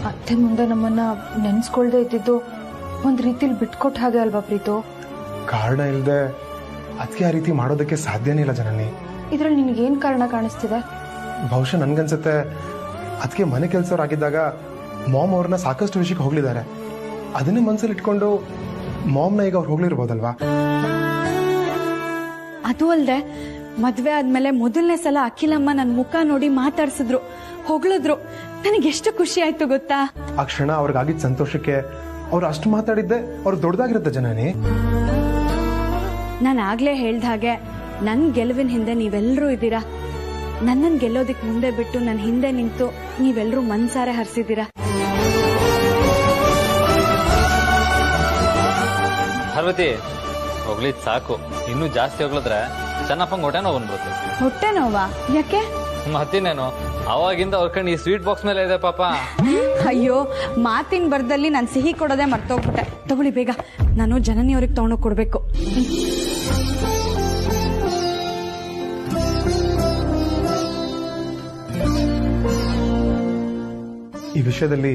[SPEAKER 4] ಅತ್ತೆ ಮುಂದೆ ನಮ್ಮನ್ನ ನೆನ್ಸ್ಕೊಳ್ದೆ ಇದ್ದಿದ್ದು ಒಂದ್ ರೀತಿಲಿ ಬಿಟ್ಕೊಟ್ಟ ಹಾಗೆ ಅಲ್ವಾ ಪ್ರೀತು?
[SPEAKER 10] ಕಾರಣ ಇಲ್ಲದೆ ಅದಕ್ಕೆ ಆ ರೀತಿ ಮಾಡೋದಕ್ಕೆ ಸಾಧ್ಯನೇ ಇಲ್ಲ ಜನನಿ.
[SPEAKER 4] ಇದ್ರಲ್ಲಿ ನಿನಗೇನ್ ಕಾರಣ ಕಾಣಿಸ್ತಿದೆ?
[SPEAKER 10] ಬಹುಶಃ ನನ್ಗನ್ಸುತ್ತೆ ಅದಕ್ಕೆ ಮನೆ ಕೆಲಸವ್ರಾಗಿದ್ದಾಗ ಮಾಮ್ ಅವ್ರನ್ನ ಸಾಕಷ್ಟು ವಿಷಯಕ್ಕೆ ಹೋಗ್ಲಿದ್ದಾರೆ. ಅದನ್ನೇ ಮನ್ಸಲ್ಲಿ ಇಟ್ಕೊಂಡು ಮಾಮ್ನ ಈಗ ಅವ್ರು ಹೋಗ್ಲಿರ್ಬೋದಲ್ವಾ?
[SPEAKER 2] ಅದು ಅಲ್ದೆ ಮದ್ವೆ ಆದ್ಮೇಲೆ ಮೊದಲನೇ ಸಲ ಅಖಿಲಮ್ಮ ನನ್ ಮುಖ ನೋಡಿ ಮಾತಾಡ್ಸಿದ್ರು, ಹೊಗಳಿದ್ರು. ನನಗೆ ಎಷ್ಟು ಖುಷಿ ಆಯ್ತು ಗೊತ್ತಾ?
[SPEAKER 10] ಆ ಕ್ಷಣ ಅವ್ರಿಗಾಗಿದ್ದ ಸಂತೋಷಕ್ಕೆ ಅವ್ರು ಅಷ್ಟು ಮಾತಾಡಿದ್ದೆ ಅವ್ರು ದೊಡ್ಡದಾಗಿರುತ್ತೆ ಜನನಿ.
[SPEAKER 2] ನಾನು ಆಗ್ಲೇ ಹೇಳ್ದ ಹಾಗೆ ನನ್ ಗೆಲುವಿನ ಹಿಂದೆ ನೀವೆಲ್ಲರೂ ಇದ್ದೀರಾ. ನನ್ನನ್ ಗೆಲ್ಲೋದಿಕ್ ಮುಂದೆ ಬಿಟ್ಟು ನನ್ ಹಿಂದೆ ನಿಂತು ನೀವೆಲ್ಲರೂ ಮನ್ಸಾರೆ ಹರಿಸಿದ್ದೀರಾ.
[SPEAKER 5] ಪಾರ್ವತಿ, ಹೋಗ್ಲಿದ್ ಸಾಕು. ಇನ್ನೂ ಜಾಸ್ತಿ ಹೋಗ್ಲಿದ್ರೆ ಚೆನ್ನಪ್ಪಂಗ್ ಹೊಟ್ಟೆ ನೋವು ಬಂದ್ಬಿಡುತ್ತೆ.
[SPEAKER 2] ಹೊಟ್ಟೆ ನೋವಾ? ಯಾಕೆ?
[SPEAKER 5] ಮತ್ತಿನ್ನೇನು, ಅವಾಗಿಂದ ಅವ್ರ ಕಣ್ಣು ಈ ಸ್ವೀಟ್ ಬಾಕ್ಸ್ ಮೇಲೆ ಇದೆ ಪಾಪ.
[SPEAKER 2] ಅಯ್ಯೋ, ಮಾತಿನ ಬರ್ದಲ್ಲಿ ನಾನು ಸಿಹಿ ಕೊಡೋದೇ ಮರ್ತೋಗ್ಬಿಟ್ಟೆ. ತಗೊಳ್ಳಿ ಬೇಗ, ನಾನು ಜನನಿಯವ್ರಿಗೆ ತಗೊಂಡೋಗಿ ಕೊಡ್ಬೇಕು.
[SPEAKER 10] ಈ ವಿಷಯದಲ್ಲಿ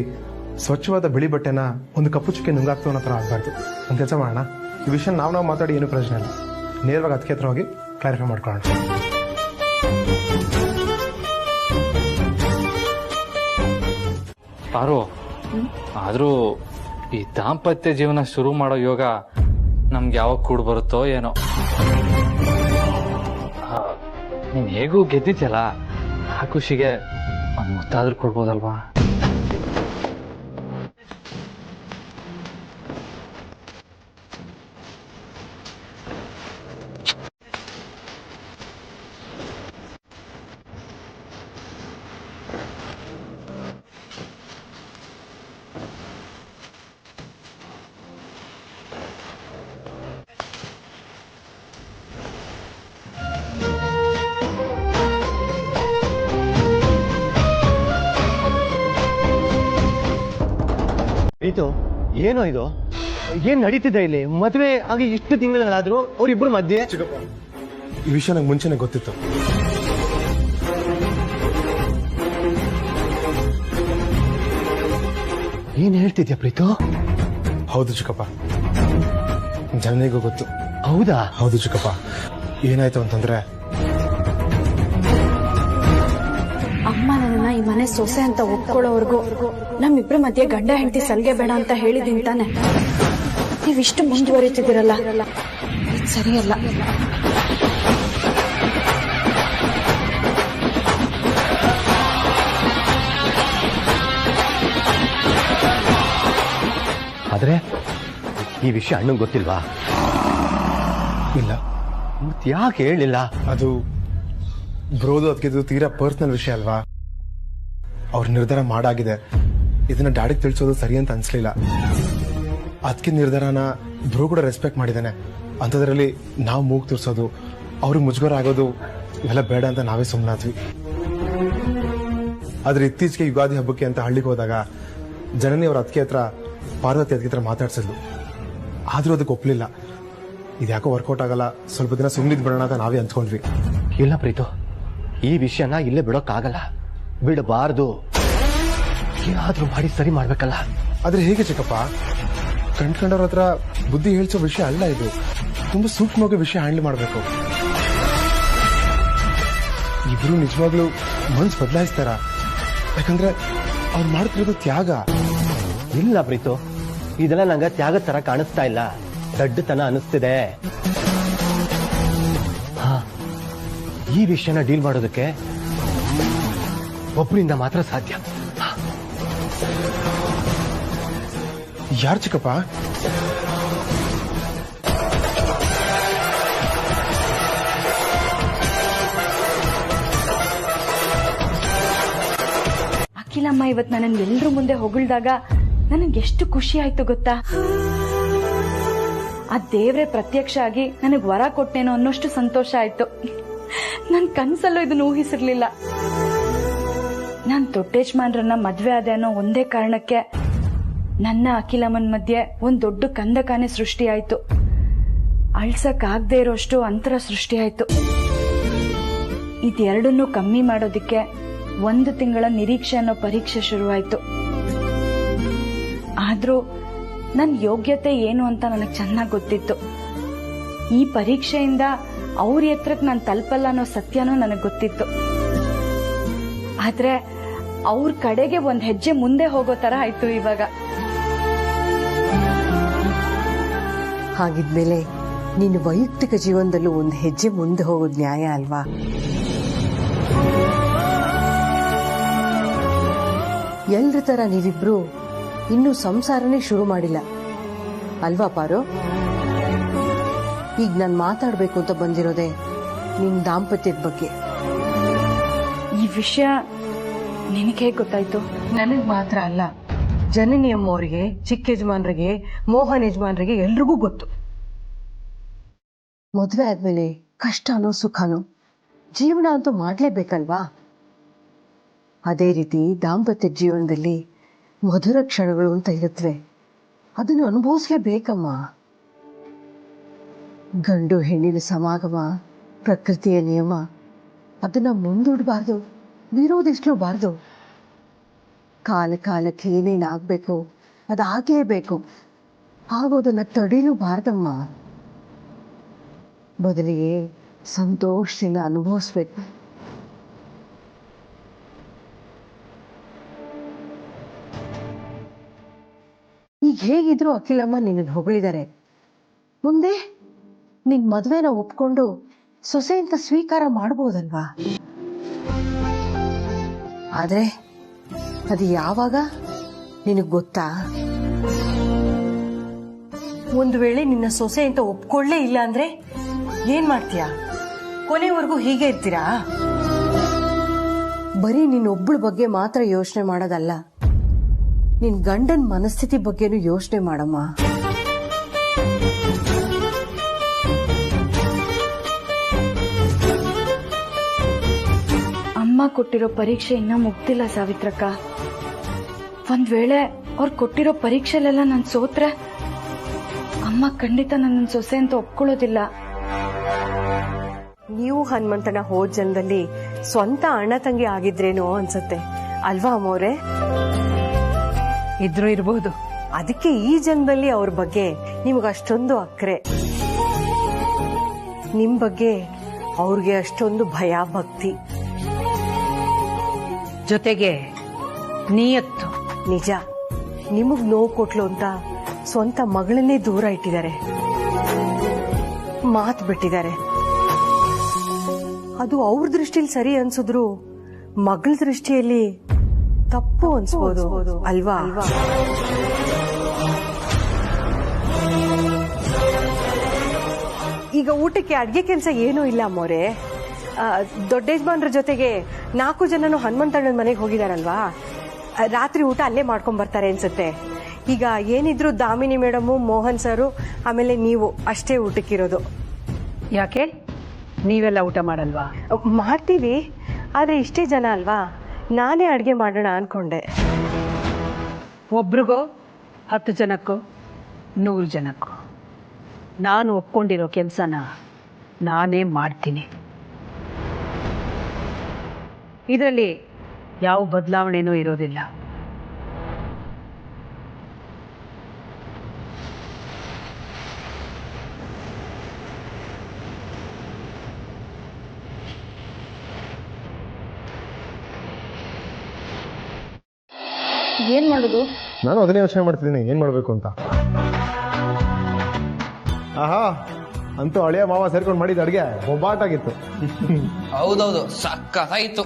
[SPEAKER 10] ಸ್ವಚ್ಛವಾದ ಬಿಳಿ ಬಟ್ಟೆನ ಒಂದು ಕಪ್ಪು ಚುಕ್ಕೆ ನುಂಗಾಕ್ತೋ ಅನ್ನೋ ಥರ ಆಗ್ಬಾರ್ದು. ಒಂದು ಕೆಲಸ ಮಾಡೋಣ, ಈ ವಿಷಯ ನಾವು ಮಾತಾಡಿ ಏನು ಪ್ರಯೋಜನ ಇಲ್ಲ. ನೇರವಾಗಿ ಅದಕ್ಕೆ ಹತ್ರ ಹೋಗಿ ಕ್ಲಾರಿಫೈ ಮಾಡ್ಕೊಳ್ಳೋಣ.
[SPEAKER 5] ಪಾರು, ಆದ್ರೂ ಈ ದಾಂಪತ್ಯ ಜೀವನ ಶುರು ಮಾಡೋ ಯೋಗ ನಮ್ಗೆ ಯಾವಾಗ ಕೂಡ್ ಬರುತ್ತೋ ಏನೋ. ನೀನ್ ಹೇಗೂ ಗೆದ್ದಿದ್ಯಲ್ಲ, ಆ ಖುಷಿಗೆ ಒಂದ್ ಮುತ್ತಾದ್ರೂ ಕೊಡ್ಬೋದಲ್ವಾ?
[SPEAKER 8] ಇದು ಏನೋ ಇದು ಏನ್ ನಡೀತಿದೆ ಇಲ್ಲಿ? ಮದುವೆ ಆಗಿ ಇಷ್ಟು ತಿಂಗಳಾದ್ರೂ ಅವ್ರಿಬ್ರು ಮಧ್ಯೆ.
[SPEAKER 10] ಈ ವಿಷಯ ನಂಗೆ ಮುಂಚೆನೆ ಗೊತ್ತಿತ್ತು.
[SPEAKER 8] ಏನ್ ಹೇಳ್ತಿದ್ಯಾ ಪ್ರೀತು?
[SPEAKER 10] ಹೌದು ಚಿಕ್ಕಪ್ಪ, ಜನನಿಗೂ ಗೊತ್ತು.
[SPEAKER 8] ಹೌದಾ?
[SPEAKER 10] ಹೌದು ಚಿಕ್ಕಪ್ಪ. ಏನಾಯ್ತು ಅಂತಂದ್ರೆ,
[SPEAKER 2] ಅಮ್ಮ ನನ್ನ ಈ ಮನೆ ಸೊಸೆ ಅಂತ ಒಪ್ಕೊಳ್ಳೋವರೆಗೂ ನಮ್ಮಿಬ್ರ ಮಧ್ಯೆ ಗಂಡ ಹೆಂಡತಿ ಸಲ್ಗೆ ಬೇಡ ಅಂತ ಹೇಳಿದೀನಿ ತಾನೆ. ನೀವಿಷ್ಟು ಮುಂದುವರಿತಿದ್ದೀರಲ್ಲ, ಇದು ಸರಿಯಲ್ಲ.
[SPEAKER 8] ಆದ್ರೆ ಈ ವಿಷಯ ಅಣ್ಣಂಗೆ ಗೊತ್ತಿಲ್ವಾ?
[SPEAKER 10] ಇಲ್ಲ.
[SPEAKER 8] ಮತ್ತೆ ಯಾಕೆ ಹೇಳಿಲ್ಲ?
[SPEAKER 10] ಅದು ಬ್ರೋದು ಅದಕ್ಕೆ ತೀರಾ ಪರ್ಸನಲ್ ವಿಷಯ ಅಲ್ವಾ. ಅವ್ರ ನಿರ್ಧಾರ ಮಾಡಾಗಿದೆ. ಇದನ್ನ ಡ್ಯಾಡಿಗೆ ತಿಳಿಸೋದು ಸರಿ ಅಂತ ಅನ್ಸ್ಲಿಲ್ಲ. ಅದಕ್ಕೆ ನಿರ್ಧಾರನ ಬ್ರೋ ಕೂಡ ರೆಸ್ಪೆಕ್ಟ್ ಮಾಡಿದ್ದಾನೆ. ಅಂಥದ್ರಲ್ಲಿ ನಾವು ಮೂಗು ತುರ್ಸೋದು, ಅವ್ರಿಗೆ ಮುಜುಗರ ಆಗೋದು ಇವೆಲ್ಲ ಬೇಡ ಅಂತ ನಾವೇ ಸುಮ್ಮನಾದ್ವಿ. ಆದ್ರೆ ಇತ್ತೀಚೆಗೆ ಯುಗಾದಿ ಹಬ್ಬಕ್ಕೆ ಅಂತ ಹಳ್ಳಿಗೆ ಹೋದಾಗ ಜನನಿ ಅವ್ರ ಅದಕ್ಕೆ ಹತ್ರ ಪಾರ್ವತಿ ಅದಕ್ಕೆ ಹತ್ರ ಮಾತಾಡ್ಸಿದ್ಲು. ಆದ್ರೂ ಅದಕ್ಕೆ ಒಪ್ಲಿಲ್ಲ. ಇದ್ಯಾಕೋ ವರ್ಕೌಟ್ ಆಗಲ್ಲ, ಸ್ವಲ್ಪ ದಿನ ಸುಮ್ಮನಿದ್ ಬಿಡೋಣ ಅಂತ ನಾವೇ ಅಂದ್ಕೊಂಡ್ವಿ.
[SPEAKER 8] ಇಲ್ಲ ಪ್ರೀತು, ಈ ವಿಷಯನ ಇಲ್ಲೇ ಬಿಡೋಕ್ಕಾಗಲ್ಲ, ಬಿಡಬಾರ್ದು. ಏನಾದ್ರೂ ಮಾಡಿ ಸರಿ ಮಾಡ್ಬೇಕಲ್ಲ.
[SPEAKER 10] ಆದ್ರೆ ಹೇಗೆ ಚಿಕ್ಕಪ್ಪ? ಕಂಡ್ಕೊಂಡವ್ರ ಹತ್ರ ಬುದ್ಧಿ ಹೇಳ್ಸೋ ವಿಷಯ ಅಲ್ಲ ಇದು. ತುಂಬಾ ಸೂಕ್ಷ್ಮವಾಗಿ ವಿಷಯ ಹ್ಯಾಂಡಲ್ ಮಾಡಬೇಕು. ಇಬ್ರು ನಿಜವಾಗ್ಲೂ ಮನ್ಸು ಬದಲಾಯಿಸ್ತಾರ? ಯಾಕಂದ್ರೆ ಅವ್ರು ಮಾಡ್ತಿರೋದು ತ್ಯಾಗ.
[SPEAKER 8] ಇಲ್ಲ ಪ್ರೀತು, ಇದೆಲ್ಲ ನಂಗೆ ತ್ಯಾಗದ ತರ ಕಾಣಿಸ್ತಾ ಇಲ್ಲ, ದಡ್ಡತನ ಅನಿಸ್ತಿದೆ. ಈ ವಿಷಯನ ಡೀಲ್ ಮಾಡೋದಕ್ಕೆ ಒಬ್ಬರಿಂದ ಮಾತ್ರ ಸಾಧ್ಯ.
[SPEAKER 10] ಯಾರು ಚಿಕ್ಕಪ್ಪ?
[SPEAKER 2] ಅಖಿಲಮ್ಮ ಇವತ್ ನನ್ನ ಎಲ್ರ ಮುಂದೆ ಹೊಗಳ್ದಾಗ ನನಗೆ ಎಷ್ಟು ಖುಷಿ ಆಯ್ತು ಗೊತ್ತಾ. ಆ ದೇವ್ರೆ ಪ್ರತ್ಯಕ್ಷ ಆಗಿ ನನಗ್ ವರ ಕೊಟ್ಟೇನೋ ಅನ್ನೋಷ್ಟು ಸಂತೋಷ ಆಯ್ತು. ನನ್ ಕನ್ಸಲ್ಲೂ ಇದನ್ನ ಊಹಿಸಿರ್ಲಿಲ್ಲ. ನಾನ್ ದೊಡ್ಡೇಜ್ಮಾನ್ರನ್ನ ಮದ್ವೆ ಆದೆ ಅನ್ನೋ ಒಂದೇ ಕಾರಣಕ್ಕೆ ನನ್ನ ಅಖಿಲಮ್ಮನ್ ಮಧ್ಯೆ ಒಂದ್ ದೊಡ್ಡ ಕಂದಕಾನೆ ಸೃಷ್ಟಿ ಆಯ್ತು. ಅಳ್ಸಕ್ ಆಗದೆ ಇರೋಷ್ಟು ಅಂತರ ಸೃಷ್ಟಿ ಆಯ್ತು. ಇದೆರಡನ್ನೂ ಕಮ್ಮಿ ಮಾಡೋದಿಕ್ಕೆ 1 ತಿಂಗಳ ನಿರೀಕ್ಷೆ ಅನ್ನೋ ಪರೀಕ್ಷೆ ಶುರುವಾಯ್ತು. ಆದ್ರೂ ನನ್ ಯೋಗ್ಯತೆ ಏನು ಅಂತ ನನಗ್ ಚೆನ್ನಾಗ್ ಗೊತ್ತಿತ್ತು. ಈ ಪರೀಕ್ಷೆಯಿಂದ ಅವ್ರ ಎತ್ತರಕ್ಕೆ ನಾನು ತಲುಪಲ್ಲ ಅನ್ನೋ ಸತ್ಯನೂ ನನಗ್ ಗೊತ್ತಿತ್ತು. ಆದ್ರೆ ಅವ್ರ ಕಡೆಗೆ 1 ಹೆಜ್ಜೆ ಮುಂದೆ ಹೋಗೋ ತರ ಆಯ್ತು ಇವಾಗ.
[SPEAKER 11] ಹಾಗಿದ್ಮೇಲೆ ನಿನ್ನ ವೈಯಕ್ತಿಕ ಜೀವನದಲ್ಲೂ 1 ಹೆಜ್ಜೆ ಮುಂದೆ ಹೋಗೋದು ನ್ಯಾಯ ಅಲ್ವಾ? ಎಲ್ರ ತರ ನೀವಿಬ್ರು ಇನ್ನೂ ಸಂಸಾರನೇ ಶುರು ಮಾಡಿಲ್ಲ ಅಲ್ವಾ ಪಾರು? ಈಗ ನಾನು ಮಾತಾಡ್ಬೇಕು ಅಂತ ಬಂದಿರೋದೆ ನಿನ್ ದಾಂಪತ್ಯದ ಬಗ್ಗೆ.
[SPEAKER 2] ಈ ವಿಷಯ ನಿನಗೆ ಗೊತ್ತಾಯ್ತು?
[SPEAKER 11] ನನಗ್ ಮಾತ್ರ ಅಲ್ಲ, ಜನನಿ ಅಮ್ಮವ್ರಿಗೆ, ಚಿಕ್ಕ ಯಜಮಾನ್ರಿಗೆ, ಮೋಹನ್ ಯಜಮಾನ್ರಿಗೆ ಎಲ್ರಿಗೂ ಗೊತ್ತು. ಮದ್ವೆ ಆದ್ಮೇಲೆ ಕಷ್ಟನೋ ಸುಖನೋ ಜೀವನ ಅಂತೂ ಮಾಡ್ಲೇಬೇಕಲ್ವಾ? ಅದೇ ರೀತಿ ದಾಂಪತ್ಯ ಜೀವನದಲ್ಲಿ ಮಧುರ ಕ್ಷಣಗಳು ಅಂತ ಇರುತ್ತವೆ, ಅದನ್ನು ಅನುಭವಿಸ್ಲೇಬೇಕಮ್ಮ. ಗಂಡು ಹೆಣ್ಣಿನ ಸಮಾಗಮ ಪ್ರಕೃತಿಯ ನಿಯಮ, ಅದನ್ನ ಮುಂದೂಡಬಾರ್ದು, ವಿರೋಧಿಸ್ಲೂಬಾರ್ದು. ಕಾಲಕ್ಕೆ ಏನೇನಾಗಬೇಕು ಅದಾಗೇ ಬೇಕು, ಆಗೋದನ್ನ ತಡೀಲೂಬಾರ್ದಮ್ಮ. ಬದಲಿಗೆ ಸಂತೋಷದಿಂದ ಅನುಭವಿಸ್ಬೇಕು. ಈಗ ಹೇಗಿದ್ರು ಅಖಿಲಮ್ಮ ನಿನ್ನ ಹೊಗಳಿದ್ದಾರೆ. ಮುಂದೆ ನಿನ್ ಮದ್ವೆನ ಒಪ್ಕೊಂಡು ಸೊಸೆ ಅಂತ ಸ್ವೀಕಾರ ಮಾಡ್ಬೋದಲ್ವಾ? ಆದ್ರೆ ಅದು ಯಾವಾಗ ನಿನಗ್ ಗೊತ್ತಾ? ಒಂದು ವೇಳೆ ನಿನ್ನ ಸೊಸೆ ಅಂತ ಒಪ್ಕೊಳ್ಳೇ ಇಲ್ಲ ಅಂದ್ರೆ ಏನ್ ಮಾಡ್ತೀಯ? ಕೊನೆವರೆಗೂ ಹೀಗೆ ಇರ್ತೀರಾ? ಬರೀ ನಿನ್ನೊಬ್ಬಳ ಬಗ್ಗೆ ಮಾತ್ರ ಯೋಚನೆ ಮಾಡೋದಲ್ಲ, ನಿನ್ ಗಂಡನ್ ಮನಸ್ಥಿತಿ ಬಗ್ಗೆನೂ ಯೋಚನೆ ಮಾಡಮ್ಮ.
[SPEAKER 2] ಅಮ್ಮ ಕೊಟ್ಟಿರೋ ಪರೀಕ್ಷೆ ಇನ್ನ ಮುಗ್ದಿಲ್ಲ ಸಾವಿತ್ರಕ್ಕ. ಒಂದ್ ವೇಳೆ ಅವ್ರು ಕೊಟ್ಟಿರೋ ಪರೀಕ್ಷೆಲೆಲ್ಲ ನಾನ್ ಸೋತ್ರೆ ಅಮ್ಮ ಖಂಡಿತ ನನ್ನ ಸೊಸೆ ಅಂತ ಒಪ್ಕೊಳ್ಳೋದಿಲ್ಲ.
[SPEAKER 11] ನೀವು ಹನುಮಂತನ ಹೋದ ಜನ್ಮದಲ್ಲಿ ಸ್ವಂತ ಅಣ್ಣ ತಂಗಿ ಆಗಿದ್ರೇನೋ ಅನ್ಸತ್ತೆ ಅಲ್ವಾ ಅಮ್ಮವ್ರೆ?
[SPEAKER 9] ಇದ್ರೂ ಇರಬಹುದು.
[SPEAKER 11] ಅದಕ್ಕೆ ಈ ಜನ್ಮದಲ್ಲಿ ಅವ್ರ ಬಗ್ಗೆ ನಿಮ್ಗೆ ಅಷ್ಟೊಂದು ಅಕ್ರೆ, ನಿಮ್ ಬಗ್ಗೆ ಅವ್ರಿಗೆ ಅಷ್ಟೊಂದು ಭಯ ಭಕ್ತಿ,
[SPEAKER 9] ಜೊತೆಗೆ ನಿಯತ್ತು.
[SPEAKER 11] ನಿಜ, ನಿಮಗ್ ನೋವು ಕೊಟ್ಲು ಅಂತ ಸ್ವಂತ ಮಗಳನ್ನೇ ದೂರ ಇಟ್ಟಿದ್ದಾರೆ, ಮಾತು ಬಿಟ್ಟಿದ್ದಾರೆ. ಅದು ಅವ್ರ ದೃಷ್ಟಿಲಿ ಸರಿ ಅನ್ಸಿದ್ರು ಮಗಳ ದೃಷ್ಟಿಯಲ್ಲಿ ತಪ್ಪು ಅನ್ಸ್ಬೋದು ಅಲ್ವಾ? ಈಗ ಊಟಕ್ಕೆ ಅಡ್ಗೆ ಕೆಲಸ ಏನೂ ಇಲ್ಲ ಅಮ್ಮೋರೆ. ದೊಡ್ಡ ಯಜಮಾನ್ರ ಜೊತೆಗೆ 4 ಜನನು ಹನುಮಂತಣ್ಣನ ಮನೆಗೆ ಹೋಗಿದಾರಲ್ವಾ, ರಾತ್ರಿ ಊಟ ಅಲ್ಲೇ ಮಾಡ್ಕೊಂಡ್ ಬರ್ತಾರೆ ಅನ್ಸುತ್ತೆ. ಈಗ ಏನಿದ್ರು ದಾಮಿನಿ ಮೇಡಮು, ಮೋಹನ್ ಸರು, ಆಮೇಲೆ ನೀವು ಅಷ್ಟೇ ಊಟಕ್ಕಿರೋದು.
[SPEAKER 9] ಯಾಕೆ ನೀವೆಲ್ಲ ಊಟ ಮಾಡಲ್ವಾ?
[SPEAKER 11] ಮಾಡ್ತೀವಿ, ಆದ್ರೆ ಇಷ್ಟೇ ಜನ ಅಲ್ವಾ, ನಾನೇ ಅಡ್ಗೆ ಮಾಡೋಣ ಅನ್ಕೊಂಡೆ.
[SPEAKER 9] ಒಬ್ರಿಗೋ 10 ಜನಕ್ಕೋ 100 ಜನಕ್ಕೋ ನಾನು ಒಪ್ಕೊಂಡಿರೋ ಕೆಲಸನ ನಾನೇ ಮಾಡ್ತೀನಿ. ಇದರಲ್ಲಿ ಯಾವ ಬದಲಾವಣೆನೂ ಇರೋದಿಲ್ಲ.
[SPEAKER 2] ಏನ್ ಮಾಡುದು?
[SPEAKER 10] ನಾನು ಅದನ್ನೇ ಯೋಚನೆ ಮಾಡ್ತಿದ್ದೀನಿ, ಏನ್ ಮಾಡ್ಬೇಕು ಅಂತ. ಆಹಾ, ಅಂತೂ ಹಳೆಯ ಮಾವ ಸೇರ್ಕೊಂಡು ಮಾಡಿದ ಅಡ್ಗೆ ಒಬ್ಬಾಟಾಗಿತ್ತು.
[SPEAKER 6] ಹೌದೌದು, ಸಕ್ಕತ್ತಾಗಿತ್ತು.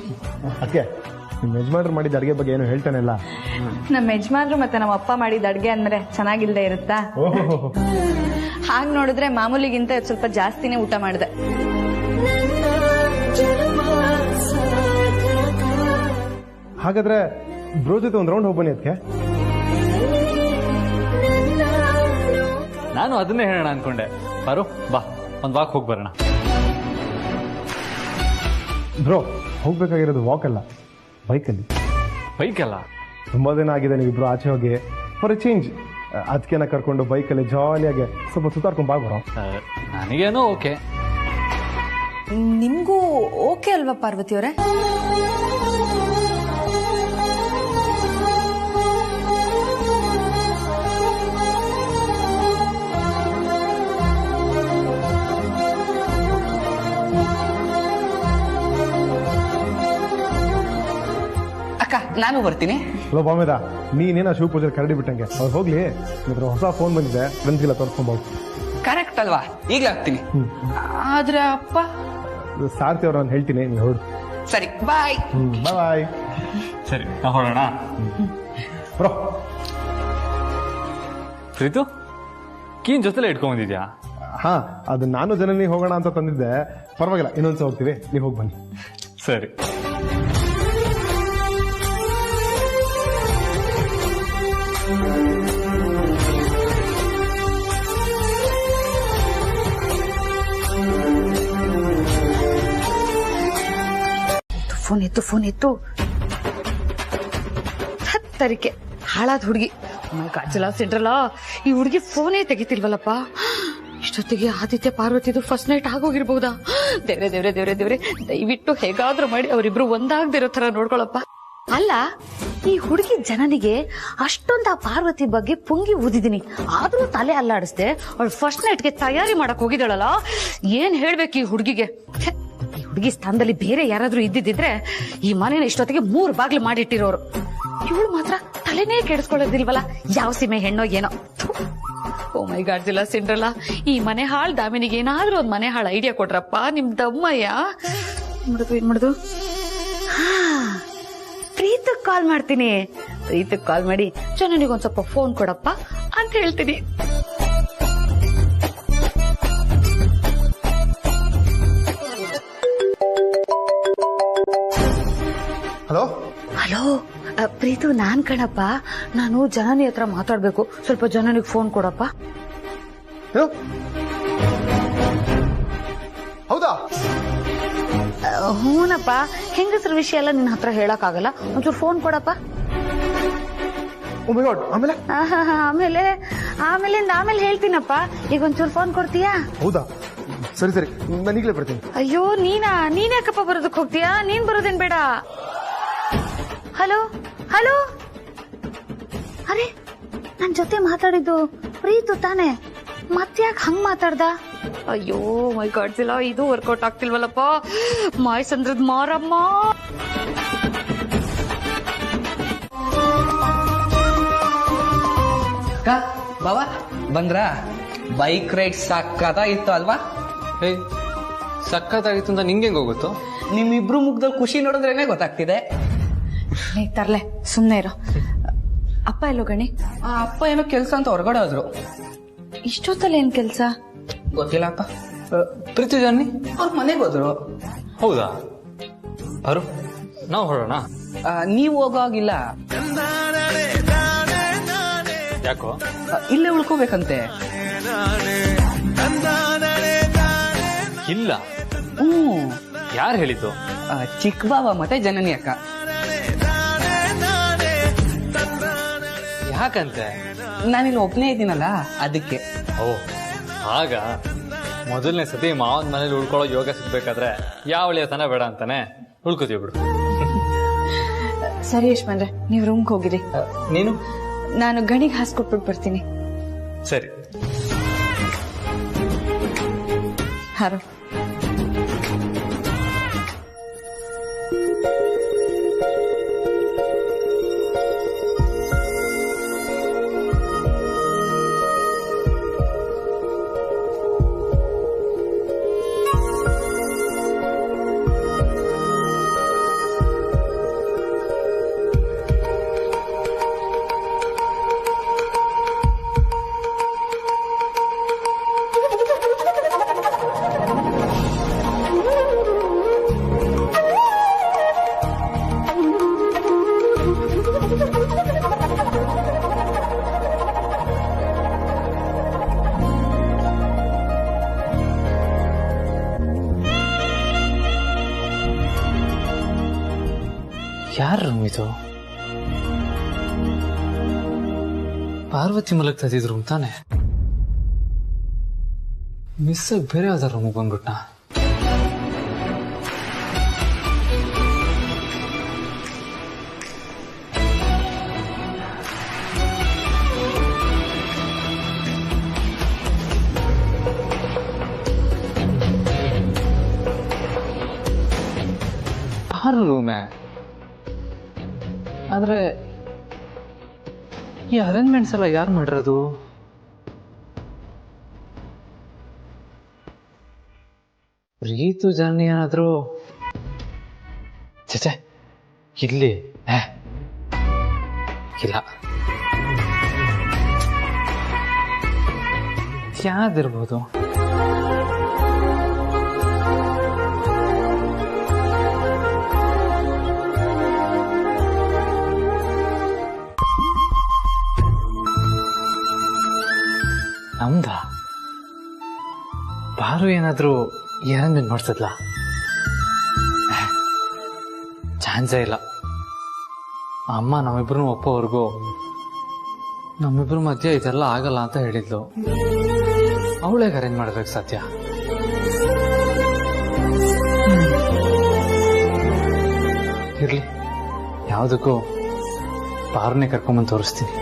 [SPEAKER 10] ಅದಕ್ಕೆ ನಿಮ್ಮ ಯಜಮಾನ್ರು ಮಾಡಿದ ಅಡ್ಗೆ ಬಗ್ಗೆ ಏನು ಹೇಳ್ತಾನೆ ಇಲ್ಲ.
[SPEAKER 2] ನಮ್ಮ ಯಜಮಾನ್ರು ಮತ್ತೆ ನಮ್ಮ ಅಪ್ಪ ಮಾಡಿದ ಅಡ್ಗೆ ಅಂದ್ರೆ ಚೆನ್ನಾಗಿಲ್ದೇ ಇರುತ್ತಾ? ಹಾಗ್ ನೋಡಿದ್ರೆ ಮಾಮೂಲಿಗಿಂತ ಸ್ವಲ್ಪ ಜಾಸ್ತಿನೇ ಊಟ ಮಾಡಿದೆ.
[SPEAKER 10] ಹಾಗಾದ್ರೆ ಬ್ರೋ ಜೊತೆ ಒಂದು ರೌಂಡ್ ಹೋಗ್ಬನ್ನಿ ಅದಕ್ಕೆ.
[SPEAKER 5] ನಾನು ಅದನ್ನೇ ಹೇಳೋಣ ಅನ್ಕೊಂಡೆ. ಪಾರು ಬಾ, ಒಂದು ವಾಕ್ ಹೋಗಿ ಬರೋಣ.
[SPEAKER 10] ಬ್ರೋ ಹೋಗ್ಬೇಕಾಗಿರೋದು ವಾಕ್ ಅಲ್ಲ, ಬೈಕಲ್ಲಿ.
[SPEAKER 5] ಬೈಕಲ್ಲ?
[SPEAKER 10] ತುಂಬಾ ದಿನ ಆಗಿದೆ ನೀವಿಬ್ರು ಆಚೆ ಹೋಗಿ. ಫಾರ್ ಎ ಚೇಂಜ್ ಅದಕ್ಕೆನ ಕರ್ಕೊಂಡು ಬೈಕಲ್ಲಿ ಜಾಲಿಯಾಗಿ ಸ್ವಲ್ಪ ಸುತ್ತಾಡ್ಕೊಂಡು ಬಾ ಬರೋ.
[SPEAKER 5] ನನಗೇನೋ ಓಕೆ.
[SPEAKER 4] ನಿಮ್ಗೂ ಓಕೆ ಅಲ್ವಾ ಪಾರ್ವತಿ ಅವರೇ?
[SPEAKER 14] ಅಕ್ಕ ನಾನು ಬರ್ತೀನಿ.
[SPEAKER 10] ಹಲೋ ಬಾಮೇದ, ನೀನೇನ ಶಿವ ಪೂಜೆ ಕರಡಿ ಬಿಟ್ಟಂಗೆ. ಅವ್ರು ಹೋಗ್ಲಿ, ನಿತ್ರ ಹೊಸ ಫೋನ್ ಬಂದಿದೆ, ಫ್ರೆಂಡ್ಸ್ಗೆಲ್ಲ ತೋರಿಸ್ಕೊಂಬೋದು.
[SPEAKER 14] ಕರೆಕ್ಟ್ ಅಲ್ವಾ? ಈಗಲೇ ಆಗ್ತೀನಿ. ಆದ್ರೆ ಅಪ್ಪ
[SPEAKER 10] ಸಾರ್ಥಿ ಅವ್ರು ನಾನು ಹೇಳ್ತೀನಿ, ನೀವು ಹೊರಡು.
[SPEAKER 14] ಸರಿ, ಬಾಯ್.
[SPEAKER 10] ಬಾಯ್.
[SPEAKER 5] ಸರಿ, ನಾವು ಹೊರಡೋಣ.
[SPEAKER 10] ಬ್ರೋ
[SPEAKER 5] ಪ್ರೀತು, ಕೀನ್ ಜೊತೆಲೆ ಇಟ್ಕೊಂಡ್ಬಂದಿದ್ಯಾ?
[SPEAKER 10] ಹಾ, ಅದು ನಾನು ಜನನಿ ಹೋಗೋಣ ಅಂತ ತಂದಿದ್ದೆ. ಪರವಾಗಿಲ್ಲ, ಇನ್ನೊಂದ್ಸ ಹೋಗ್ತೀವಿ, ನೀವು ಹೋಗಿ ಬನ್ನಿ.
[SPEAKER 5] ಸರಿ.
[SPEAKER 3] ಫೋನ್ ಎತ್ತು. ಹತ್ತರಿಕೆ ಹಾಳಾದ ಹುಡುಗಿ. ಗಾಜಲ ಸೆಂಟ್ರಲ್ಲ, ಈ ಹುಡುಗಿ ಫೋನೇ ತೆಗಿತಿಲ್ವಲ್ಲಪ್ಪ. ಇಷ್ಟೊತ್ತಿಗೆ ಆದಿತ್ಯ ಪಾರ್ವತಿದು ಫಸ್ಟ್ ನೈಟ್ ಆಗೋಗಿರ್ಬಹುದಾ? ದೇವ್ರೆ ದೇವ್ರೆ ದೇವ್ರೆ ದೇವ್ರೆ, ದಯವಿಟ್ಟು ಹೇಗಾದ್ರೂ ಮಾಡಿ ಅವರಿಬ್ರು ಒಂದಾಗದಿರೋ ತರ ನೋಡ್ಕೊಳಪ್ಪ. ಅಲ್ಲ, ಈ ಹುಡುಗಿ ಜನನಿಗೆ ಅಷ್ಟೊಂದು ಆ ಪಾರ್ವತಿ ಬಗ್ಗೆ ಪುಂಗಿ ಊದಿದೀನಿ, ಆದ್ರೂ ತಲೆ ಅಲ್ಲಾಡಿಸ್ದೆ. ಅವಳು ಫಸ್ಟ್ ನೈಟ್ಗೆ ತಯಾರಿ ಮಾಡಕ್ ಹೋಗಿದ್ದಾಳಲ್ಲ, ಏನ್ ಹೇಳ್ಬೇಕು ಈ ಹುಡುಗಿಗೆ? ಈ ಹುಡುಗಿ ಸ್ಥಾನದಲ್ಲಿ ಬೇರೆ ಯಾರಾದ್ರೂ ಇದ್ದಿದ್ರೆ ಈ ಮನೇನ ಇಷ್ಟೊತ್ತಿಗೆ 3 ಬಾಗ್ಲು ಮಾಡಿಟ್ಟಿರೋರು. ಇವಳು ಮಾತ್ರ ತಲೆನೇ ಕೆಡಿಸ್ಕೊಳ್ಳೋದಿಲ್ವಲ್ಲ, ಯಾವ ಸೀಮೆ ಹೆಣ್ಣೋ ಏನೋ. ಓ ಮೈ ಗಾಡ್ ಜಿಲ್ಲಾ ಸಿಂಡ್ರಲ್ಲ, ಈ ಮನೆ ಹಾಳು ದಾಮಿನಿಗೆ ಏನಾದ್ರೂ ಒಂದ್ ಮನೆ ಹಾಳು ಐಡಿಯಾ ಕೊಟ್ರಪ್ಪ ನಿಮ್ ದಮ್ಮಯ್ಯ. ಏನ್ ಮಾಡುದು? ಪ್ರೀತಕ್ ಕಾಲ್ ಮಾಡ್ತೀನಿ. ಪ್ರೀತಕ್ ಕಾಲ್ ಮಾಡಿ ಜನನಿಗೊಂದ್ ಸ್ವಲ್ಪ ಫೋನ್ ಕೊಡಪ್ಪ ಅಂತ ಹೇಳ್ತೀನಿ.
[SPEAKER 10] ಹಲೋ
[SPEAKER 3] ಹಲೋ ಪ್ರೀತು, ನಾನ್ ಕಣಪ್ಪ. ನಾನು ಜನನಿ ಹತ್ರ ಮಾತಾಡ್ಬೇಕು, ಸ್ವಲ್ಪ ಜನನಿಗೆ ಫೋನ್ ಕೊಡಪ್ಪ.
[SPEAKER 10] ಹೌದಾ?
[SPEAKER 3] ಹೂನಪ್ಪ, ಹೆಂಗಸ್ರ ವಿಷಯ ಎಲ್ಲ ನಿನ್ನ ಹತ್ರ ಹೇಳಕ್ ಆಗಲ್ಲ, ಒಂಚೂರು ಫೋನ್ ಕೊಡಪ್ಪ. ಆಮೇಲೆ ಹೇಳ್ತೀನಪ್ಪ. ಈಗ ಒಂಚೂರು ಫೋನ್ ಕೊಡ್ತೀಯಾ?
[SPEAKER 10] ಹೌದಾ, ಸರಿ ಸರಿ, ನಾನು ಈಗಲೇ ಬರ್ತೀನಿ.
[SPEAKER 3] ಅಯ್ಯೋ ನೀನ್ಯಾಕಪ್ಪ ಬರೋದಕ್ ಹೋಗ್ತೀಯಾ? ನೀನ್ ಬರೋದೇನ್ ಬೇಡ. ಹಲೋ ಹಲೋ, ಅರೆ ನನ್ ಜೊತೆ ಮಾತಾಡಿದ್ದು ಪ್ರೀತು ತಾನೆ, ಮತ್ತ್ಯಾಕ್ ಹಂಗ್ ಮಾತಾಡ್ದ? ಅಯ್ಯೋ ಮೈ ಗಾಡ್ ಜಿಲ್ಲಾ, ಇದು ವರ್ಕೌಟ್ ಆಗ್ತಿಲ್ವಲ್ಲಪ್ಪ. ಮಾಯ್ ಸಂದ್ರದ್ ಮಾರಮ್ಮ.
[SPEAKER 14] ಬಾವಾ ಬಂದ್ರ? ಬೈಕ್ ರೈಡ್ ಸಕ್ಕತ್ತಾಗಿತ್ತು ಅಲ್ವಾ?
[SPEAKER 5] ಸಕ್ಕತ್ತಾಗಿತ್ತು ಅಂತ ನಿಂಗೆ ಹೋಗುತ್ತೋ?
[SPEAKER 14] ನಿಮ್ಮಿಬ್ರು ಮುಗ್ದಲ್ಲಿ ಖುಷಿ ನೋಡಿದ್ರೇನೆ ಗೊತ್ತಾಗ್ತಿದೆ.
[SPEAKER 4] ತರ್ಲೆ, ಸುಮ್ನೆ ಇರೋ. ಅಪ್ಪ ಎಲ್ಲೋ ಗಣಿ?
[SPEAKER 14] ಅಪ್ಪ ಏನೋ ಕೆಲ್ಸ ಅಂತ ಹೊರಗಡೆ ಹೋದ್ರು.
[SPEAKER 4] ಇಷ್ಟೊತ್ತಲ್ಲಿ ಏನ್ ಕೆಲ್ಸ
[SPEAKER 14] ಗೊತ್ತಿಲ್ಲ ಅಪ್ಪ.
[SPEAKER 5] ಪ್ರೀತಿ ಜಾನಿ
[SPEAKER 14] ಅವ್ರ ಮನೆಗೆ ಹೋದ್ರು.
[SPEAKER 5] ಹೌದಾ? ಅವರು ನಾವು ಹೊರಡೋಣ?
[SPEAKER 14] ನೀವು ಹೋಗೋಗಿಲ್ಲ.
[SPEAKER 5] ಯಾಕೋ?
[SPEAKER 14] ಇಲ್ಲೇ ಉಳ್ಕೋಬೇಕಂತೆ.
[SPEAKER 5] ಇಲ್ಲ. ಯಾರು ಹೇಳಿದ್ದು?
[SPEAKER 14] ಚಿಕ್ಕ ಬಾವ ಮತ್ತೆ ಜನನಿ ಅಕ್ಕ.
[SPEAKER 5] ಯಾಕಂತೆ?
[SPEAKER 14] ನಾನಿಲ್ಲಿ ಒಬ್ನೇ ಇದ್ದೀನಲ್ಲ, ಅದಕ್ಕೆ.
[SPEAKER 5] ಓ ಆಗ ಮೊದಲನೇ ಸತಿ ಮಾವನ ಮನೇಲಿ ಉಳ್ಕೊಳ್ಳೋ ಯೋಗ ಸಿಗ್ಬೇಕಾದ್ರೆ ಯಾವಳಿಯ ತನ ಬೇಡ ಅಂತಾನೆ ಉಳ್ಕೋತೀವಿ ಬಿಡು.
[SPEAKER 4] ಸರಿ ಯಶ್ಮಂದ್ರೆ, ನೀವು ರೂಮ್ಗೆ ಹೋಗಿರಿ.
[SPEAKER 5] ನೀನು?
[SPEAKER 4] ನಾನು ಗಣಿಗೆ ಹಾಸ್ಕೊಟ್ಬಿಟ್ಟು ಬರ್ತೀನಿ.
[SPEAKER 5] ಸರಿ.
[SPEAKER 4] ಹಾರೋ.
[SPEAKER 5] ಯಾರ ರೂಮ್ ಇದು? ಪಾರ್ವತಿ ಮಲಗ್ತಾ ಇದ್ದಿದ್ ರೂಮ್ ತಾನೆ? ಮಿಸ್ ಆಗಿ ಬೇರೆ ಯಾವ್ದಾರ ರೂಮಿಗೆ ಬಂದ್ಬಿಟ್ಟ. ಯಾರ ರೂಮೇ? ಆದ್ರೆ ಈ ಅರೇಂಜ್ಮೆಂಟ್ಸ್ ಎಲ್ಲ ಯಾರು ಮಾಡಿರೋದು? ಪ್ರೀತು ಜರ್ನಿ ಏನಾದ್ರು ಚಚೆ ಇಲ್ಲಿ ಇಲ್ಲ. ಯಾವ್ದಿರ್ಬೋದು? ನಮ್ದ ಬಾರು ಏನಾದ್ರು ಅರೇಂಜ್ಮೆಂಟ್ ಮಾಡ್ಸದ್ಲ? ಚಾನ್ಸೇ ಇಲ್ಲ. ಅಮ್ಮ ನಮ್ಮಿಬ್ರು ಒಪ್ಪೋವರೆಗೂ ನಮ್ಮಿಬ್ರ ಮಧ್ಯೆ ಇದೆಲ್ಲ ಆಗಲ್ಲ ಅಂತ ಹೇಳಿದ್ಲು. ಅವಳೇಗೆ ಅರೇಂಜ್ ಮಾಡ್ಬೇಕು ಸಾಧ್ಯ? ಇರ್ಲಿ, ಯಾವುದಕ್ಕೂ ಬಾರನ್ನೇ ಕರ್ಕೊಂಬಂದು ತೋರಿಸ್ತೀನಿ.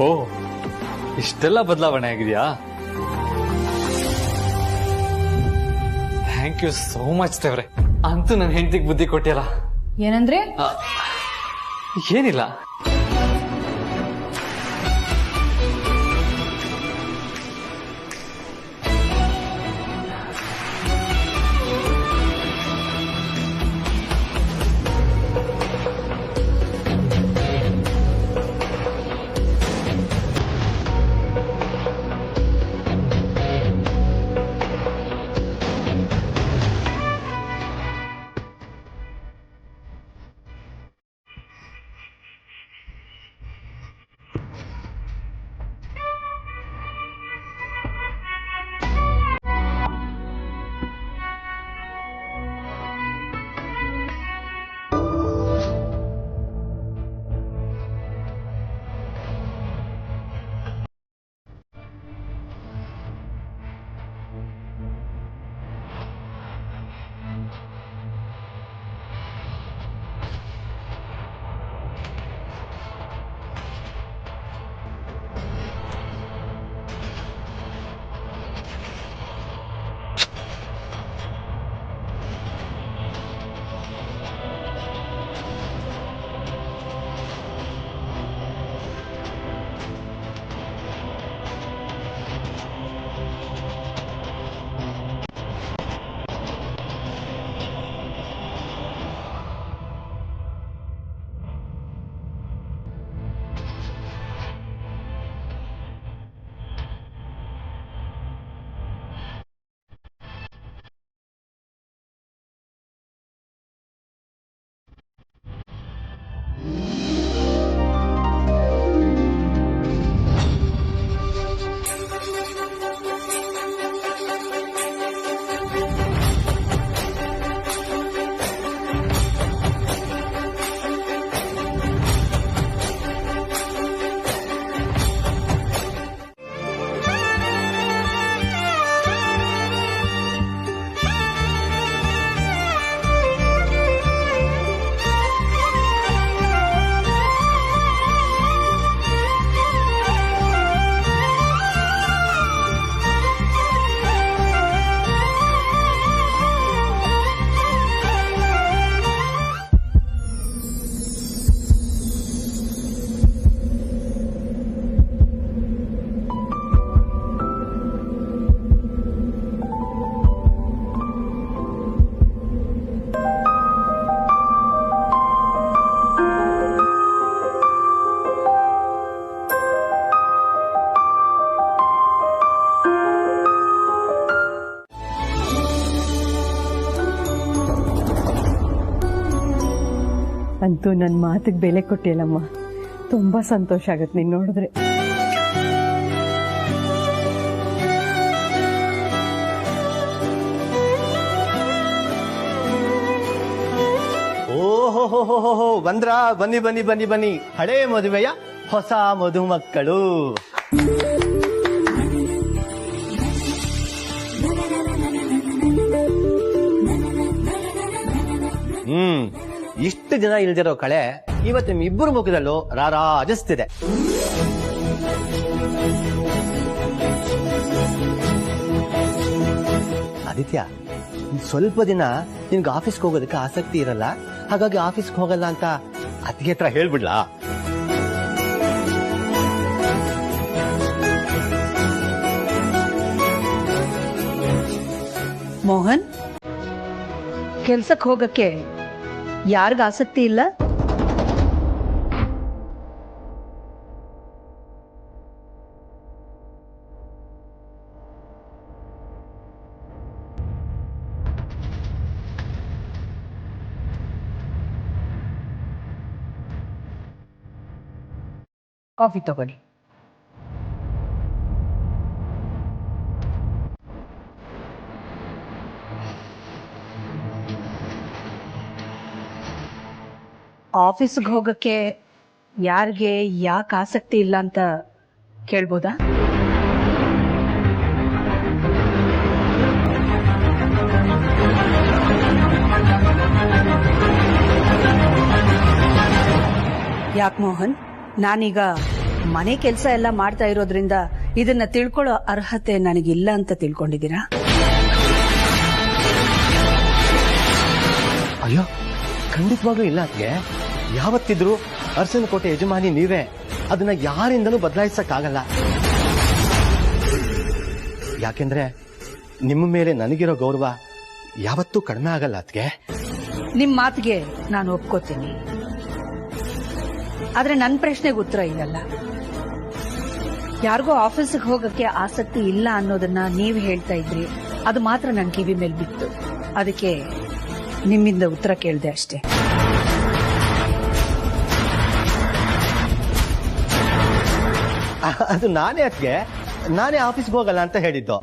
[SPEAKER 5] ಓ, ಇಷ್ಟೆಲ್ಲ ಬದಲಾವಣೆ ಆಗಿದೆಯಾ? ಥ್ಯಾಂಕ್ ಯು ಸೋ ಮಚ್ ದೇವ್ರೆ. ಅಂತೂ ನನ್ನ ಹೆಂಡತಿಗೆ ಬುದ್ಧಿ ಕೊಟ್ಟಿಯಲ್ಲ.
[SPEAKER 7] ಏನಂದ್ರೆ?
[SPEAKER 5] ಏನಿಲ್ಲ.
[SPEAKER 11] ಅಂತೂ ನನ್ನ ಮಾತಿಗೆ ಬೆಲೆ ಕೊಟ್ಟಿಲ್ಲಮ್ಮ. ತುಂಬಾ ಸಂತೋಷ ಆಗತ್ತೆ ನೀನ್ ನೋಡಿದ್ರೆ.
[SPEAKER 8] ಓಹೋ ಬಂದ್ರಾ? ಬನ್ನಿ ಬನ್ನಿ ಬನ್ನಿ ಬನ್ನಿ. ಹಳೇ ಮದುವೆಯ ಹೊಸ ಮಧುಮಕ್ಕಳು. ಇಷ್ಟು ದಿನ ಇಲ್ದಿರೋ ಕಳೆ ಇವತ್ತು ನಿಮ್ಮಿಬ್ಬರು ಮುಖದಲ್ಲೂ ರಾರಾಜಿಸ್ತಿದೆ. ಆದಿತ್ಯ, ಸ್ವಲ್ಪ ದಿನ ನಿನ್ಗೆ ಆಫೀಸ್ಗೆ ಹೋಗೋದಕ್ಕೆ ಆಸಕ್ತಿ ಇರಲ್ಲ, ಹಾಗಾಗಿ ಆಫೀಸ್ಗೆ ಹೋಗಲ್ಲ ಅಂತ ಅತ್ತಿಗೆ ಹತ್ರ ಹೇಳ್ಬಿಡ್ಲಾ?
[SPEAKER 9] ಮೋಹನ್, ಕೆಲ್ಸಕ್ಕೆ ಹೋಗಕ್ಕೆ ಯಾರಿಗ ಆಸಕ್ತಿ ಇಲ್ಲ? ಕಾಫಿ ತಗೊಳ್ಳಿ. ಆಫೀಸ್ಗೆ ಹೋಗಕ್ಕೆ ಯಾರಿಗೆ ಯಾಕೆ ಆಸಕ್ತಿ ಇಲ್ಲ ಅಂತ ಕೇಳ್ಬೋದಾ? ಯಾಕೆ ಮೋಹನ್, ನಾನೀಗ ಮನೆ ಕೆಲಸ ಎಲ್ಲ ಮಾಡ್ತಾ ಇರೋದ್ರಿಂದ ಇದನ್ನ ತಿಳ್ಕೊಳ್ಳೋ ಅರ್ಹತೆ ನನಗಿಲ್ಲ ಅಂತ ತಿಳ್ಕೊಂಡಿದ್ದೀರಾ?
[SPEAKER 8] ಅಯ್ಯೋ, ಖಂಡಿತವಾಗ್ಲೂ ಇಲ್ಲ ಅತ್ತಿಗೆ. ಯಾವತ್ತಿದ್ರು ಅರಸನಕೋಟೆ ಯಜಮಾನಿ ನೀವೇ. ಅದನ್ನ ಯಾರಿಂದನೂ ಬದಲಾಯಿಸಕ್ಕಾಗಲ್ಲ. ಯಾಕೆಂದ್ರೆ ನಿಮ್ಮ ಮೇಲೆ ನನಗಿರೋ ಗೌರವ ಯಾವತ್ತೂ ಕಡಿಮೆ ಆಗಲ್ಲ ಅತ್ತಿಗೆ.
[SPEAKER 9] ನಿಮ್ ಮಾತಿಗೆ ನಾನು ಒಪ್ಕೋತೀನಿ, ಆದ್ರೆ ನನ್ನ ಪ್ರಶ್ನೆಗೆ ಉತ್ತರ ಇರಲ್ಲ. ಯಾರಿಗೂ ಆಫೀಸಿಗೆ ಹೋಗಕ್ಕೆ ಆಸಕ್ತಿ ಇಲ್ಲ ಅನ್ನೋದನ್ನ ನೀವು ಹೇಳ್ತಾ ಇದ್ರಿ, ಅದು ಮಾತ್ರ ನನ್ನ ಕಿವಿ ಮೇಲೆ ಬಿತ್ತು. ಅದಕ್ಕೆ ನಿಮ್ಮಿಂದ ಉತ್ತರ ಕೇಳಿದೆ ಅಷ್ಟೇ.
[SPEAKER 8] ಅದು ನಾನೇ ಅತ್ತಿಗೆ, ನಾನೇ ಆಫೀಸ್ಗೆ ಹೋಗಲ್ಲ ಅಂತ ಹೇಳಿದ್ದು.